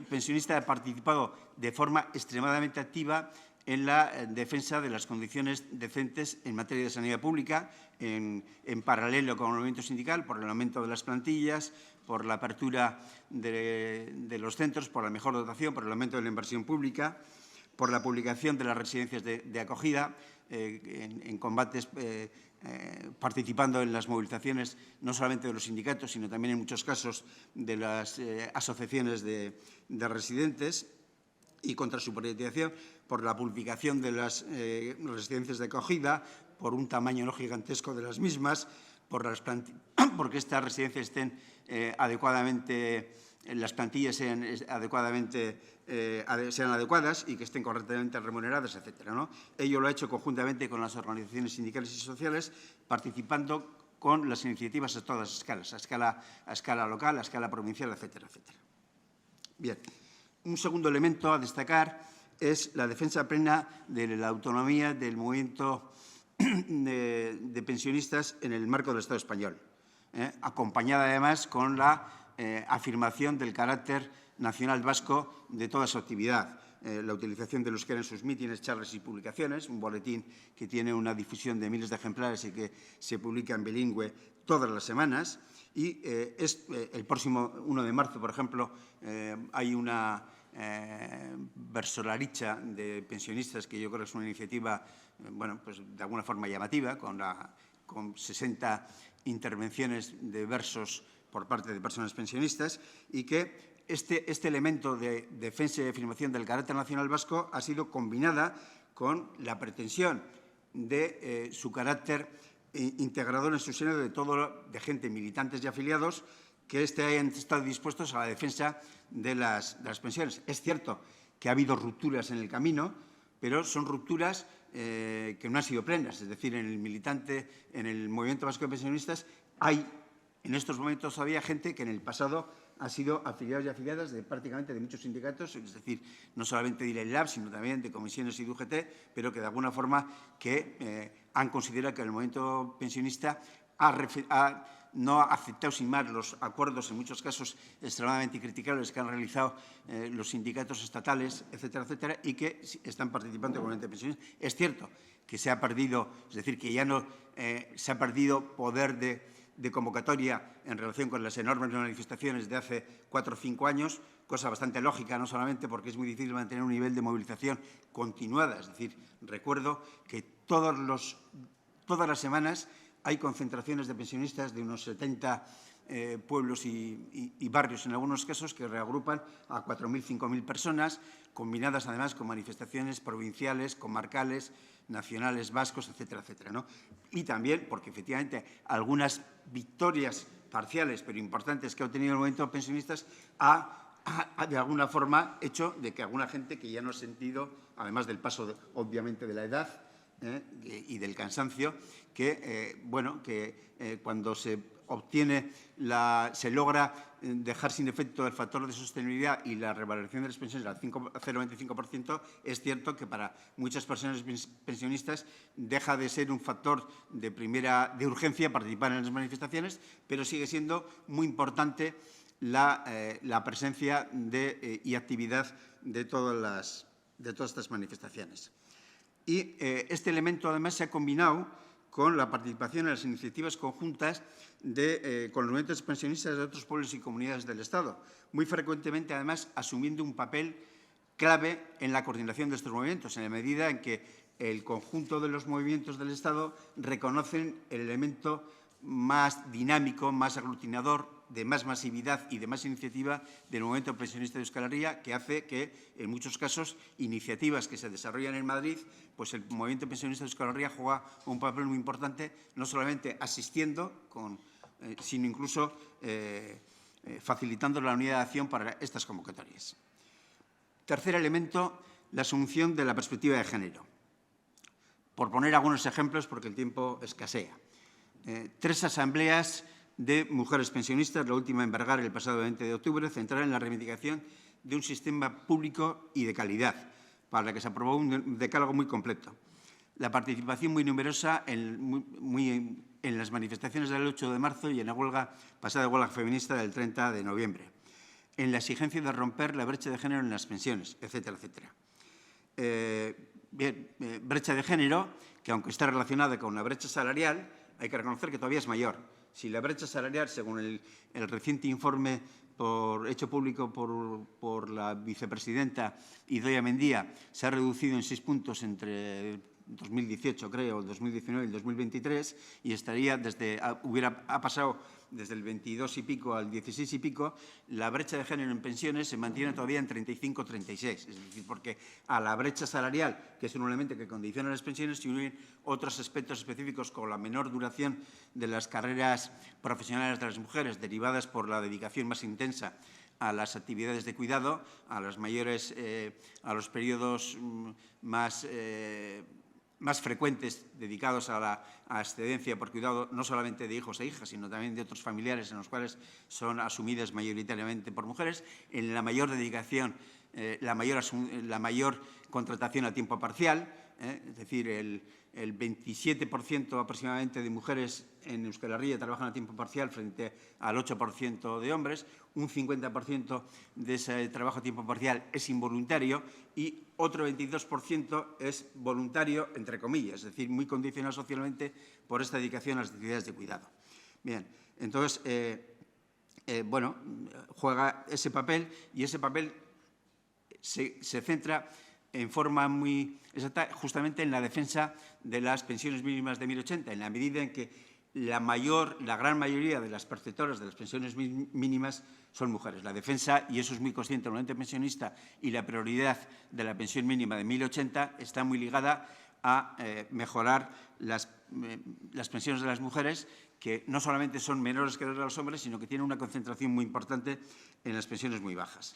pensionista ha participado de forma extremadamente activa en la defensa de las condiciones decentes en materia de sanidad pública, en paralelo con el movimiento sindical, por el aumento de las plantillas, por la apertura de los centros, por la mejor dotación, por el aumento de la inversión pública, por la publicación de las residencias de acogida, en combates, participando en las movilizaciones no solamente de los sindicatos, sino también en muchos casos de las asociaciones de residentes y contra su privatización, por la publicación de las residencias de acogida, por un tamaño no gigantesco de las mismas, por porque estas residencias estén adecuadamente, las plantillas sean adecuadas y que estén correctamente remuneradas, etcétera, ¿no? Ello lo ha hecho conjuntamente con las organizaciones sindicales y sociales, participando con las iniciativas a todas las escalas, a escala local, a escala provincial, etcétera, etcétera. Bien, un segundo elemento a destacar es la defensa plena de la autonomía del movimiento de pensionistas en el marco del Estado español, acompañada además con la afirmación del carácter nacional vasco de toda su actividad. La utilización del euskera en sus mítines, charlas y publicaciones, un boletín que tiene una difusión de miles de ejemplares y que se publica en bilingüe todas las semanas. Y el próximo 1 de marzo, por ejemplo, hay una versolaricha de pensionistas que yo creo que es una iniciativa, bueno, pues de alguna forma llamativa, con 60 intervenciones de versos por parte de personas pensionistas, y que este elemento de defensa y afirmación del carácter nacional vasco ha sido combinada con la pretensión de su carácter integrador en su seno de gente, militantes y afiliados, que hayan estado dispuestos a la defensa de las pensiones. Es cierto que ha habido rupturas en el camino, pero son rupturas que no han sido plenas. Es decir, en el movimiento vasco de pensionistas hay en estos momentos todavía gente que en el pasado ha sido afiliados y afiliadas prácticamente de muchos sindicatos, es decir, no solamente de ILAB, sino también de comisiones y de UGT, pero que de alguna forma han considerado que el movimiento pensionista no ha aceptado sin más los acuerdos, en muchos casos extremadamente criticables, que han realizado los sindicatos estatales, etcétera, etcétera, y que están participando en el movimiento pensionista. Es cierto que se ha perdido, es decir, que ya no se ha perdido poder de convocatoria en relación con las enormes manifestaciones de hace 4 o 5 años, cosa bastante lógica, no solamente porque es muy difícil mantener un nivel de movilización continuada. Es decir, recuerdo que todas las semanas hay concentraciones de pensionistas de unos 70 pueblos y barrios, en algunos casos, que reagrupan a 4.000, 5.000 personas, combinadas además con manifestaciones provinciales, comarcales, nacionales, vascos, etcétera, etcétera, ¿no? Y también porque, efectivamente, algunas victorias parciales, pero importantes, que ha obtenido el movimiento de pensionistas ha de alguna forma hecho de que alguna gente que ya no ha sentido, además del paso, obviamente, de la edad y del cansancio, que cuando se logra dejar sin efecto el factor de sostenibilidad y la revalorización de las pensiones al 0,25%, es cierto que para muchas personas pensionistas deja de ser un factor de urgencia participar en las manifestaciones, pero sigue siendo muy importante la presencia y actividad de todas estas manifestaciones. Y este elemento, además, se ha combinado con la participación en las iniciativas conjuntas con los movimientos pensionistas de otros pueblos y comunidades del Estado, muy frecuentemente, además, asumiendo un papel clave en la coordinación de estos movimientos, en la medida en que el conjunto de los movimientos del Estado reconocen el elemento más dinámico, más aglutinador, de más masividad y de más iniciativa del movimiento pensionista de Euskal Herria, que hace que, en muchos casos, iniciativas que se desarrollan en Madrid, pues el movimiento pensionista de Euskal Herria juega un papel muy importante, no solamente asistiendo, sino incluso facilitando la unidad de acción para estas convocatorias. Tercer elemento, la asunción de la perspectiva de género. Por poner algunos ejemplos, porque el tiempo escasea. 3 asambleas de mujeres pensionistas, la última en Vergara el pasado 20 de octubre, centrada en la reivindicación de un sistema público y de calidad, para la que se aprobó un decálogo muy completo. La participación muy numerosa en las manifestaciones del 8 de marzo y en la pasada huelga feminista del 30 de noviembre. En la exigencia de romper la brecha de género en las pensiones, etcétera, etcétera. Brecha de género que, aunque está relacionada con la brecha salarial, hay que reconocer que todavía es mayor. Si la brecha salarial, según el reciente informe hecho público por la vicepresidenta Idoia Mendia, se ha reducido en 6 puntos entre 2018, creo, el 2019 y el 2023, y ha pasado desde el 22 y pico al 16 y pico, la brecha de género en pensiones se mantiene todavía en 35-36. Es decir, porque a la brecha salarial, que es un elemento que condiciona las pensiones, se unen otros aspectos específicos como la menor duración de las carreras profesionales de las mujeres, derivadas por la dedicación más intensa a las actividades de cuidado, a los periodos más frecuentes dedicados a la excedencia por cuidado, no solamente de hijos e hijas, sino también de otros familiares en los cuales son asumidas mayoritariamente por mujeres, en la mayor dedicación, la mayor contratación a tiempo parcial, es decir, el 27% aproximadamente de mujeres en Euskal Herria trabajan a tiempo parcial frente al 8% de hombres, un 50% de ese trabajo a tiempo parcial es involuntario y otro 22% es voluntario, entre comillas, es decir, muy condicionado socialmente por esta dedicación a las actividades de cuidado. Bien, entonces, juega ese papel y ese papel se centra en forma muy exacta justamente en la defensa de las pensiones mínimas de 1080, en la medida en que la gran mayoría de las perceptoras de las pensiones mínimas son mujeres. La defensa, y eso es muy consciente el movimiento pensionista, y la prioridad de la pensión mínima de 1080 está muy ligada a mejorar las pensiones de las mujeres, que no solamente son menores que las de los hombres, sino que tienen una concentración muy importante en las pensiones muy bajas.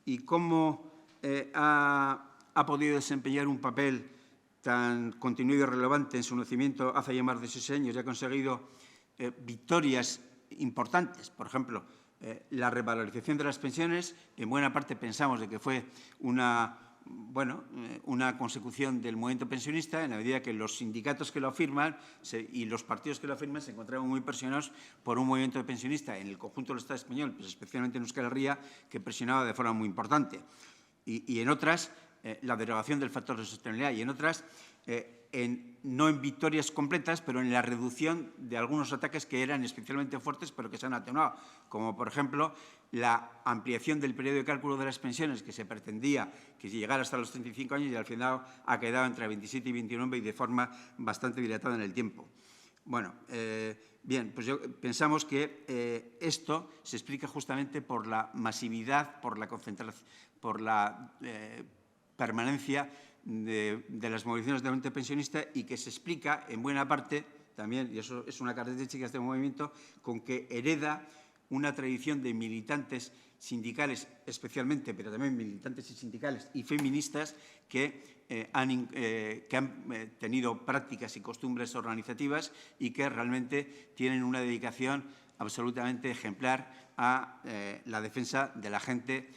¿Y cómo ha podido desempeñar un papel tan continuo y relevante en su nacimiento hace ya más de 6 años y ha conseguido victorias importantes? Por ejemplo, la revalorización de las pensiones, en buena parte pensamos de que fue una consecución del movimiento pensionista, en la medida que los sindicatos que lo afirman y los partidos que lo afirman se encontraban muy presionados por un movimiento pensionista en el conjunto del Estado español, pues especialmente en Euskal Herria, que presionaba de forma muy importante. Y en otras, la derogación del factor de sostenibilidad, y en otras, no en victorias completas, pero en la reducción de algunos ataques que eran especialmente fuertes, pero que se han atenuado, como por ejemplo la ampliación del periodo de cálculo de las pensiones, que se pretendía que llegara hasta los 35 años y al final ha quedado entre 27 y 29 y de forma bastante dilatada en el tiempo. Bueno, bien, pues pensamos que esto se explica justamente por la masividad, por la concentración, por la permanencia de las movilizaciones del movimiento pensionista, y que se explica en buena parte también, y eso es una característica de este movimiento, con que hereda una tradición de militantes sindicales especialmente, pero también militantes y sindicales y feministas que han tenido prácticas y costumbres organizativas y que realmente tienen una dedicación absolutamente ejemplar a la defensa de la gente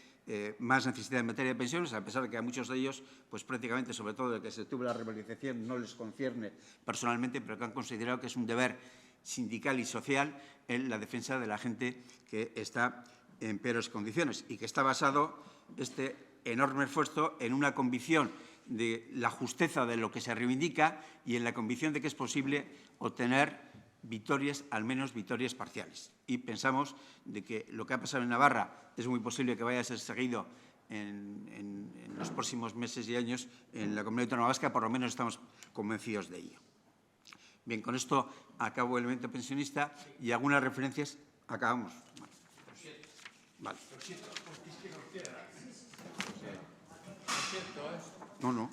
más necesitada en materia de pensiones, a pesar de que a muchos de ellos, pues prácticamente, sobre todo de que se tuvo la revalorización, no les concierne personalmente, pero que han considerado que es un deber sindical y social en la defensa de la gente que está en peores condiciones y que está basado este enorme esfuerzo en una convicción de la justeza de lo que se reivindica y en la convicción de que es posible obtener victorias, al menos victorias parciales. Y pensamos de que lo que ha pasado en Navarra es muy posible que vaya a ser seguido en los próximos meses y años en la Comunidad Autónoma Vasca, por lo menos estamos convencidos de ello. Bien, con esto acabo el elemento pensionista y algunas referencias. Acabamos. Vale. No, no.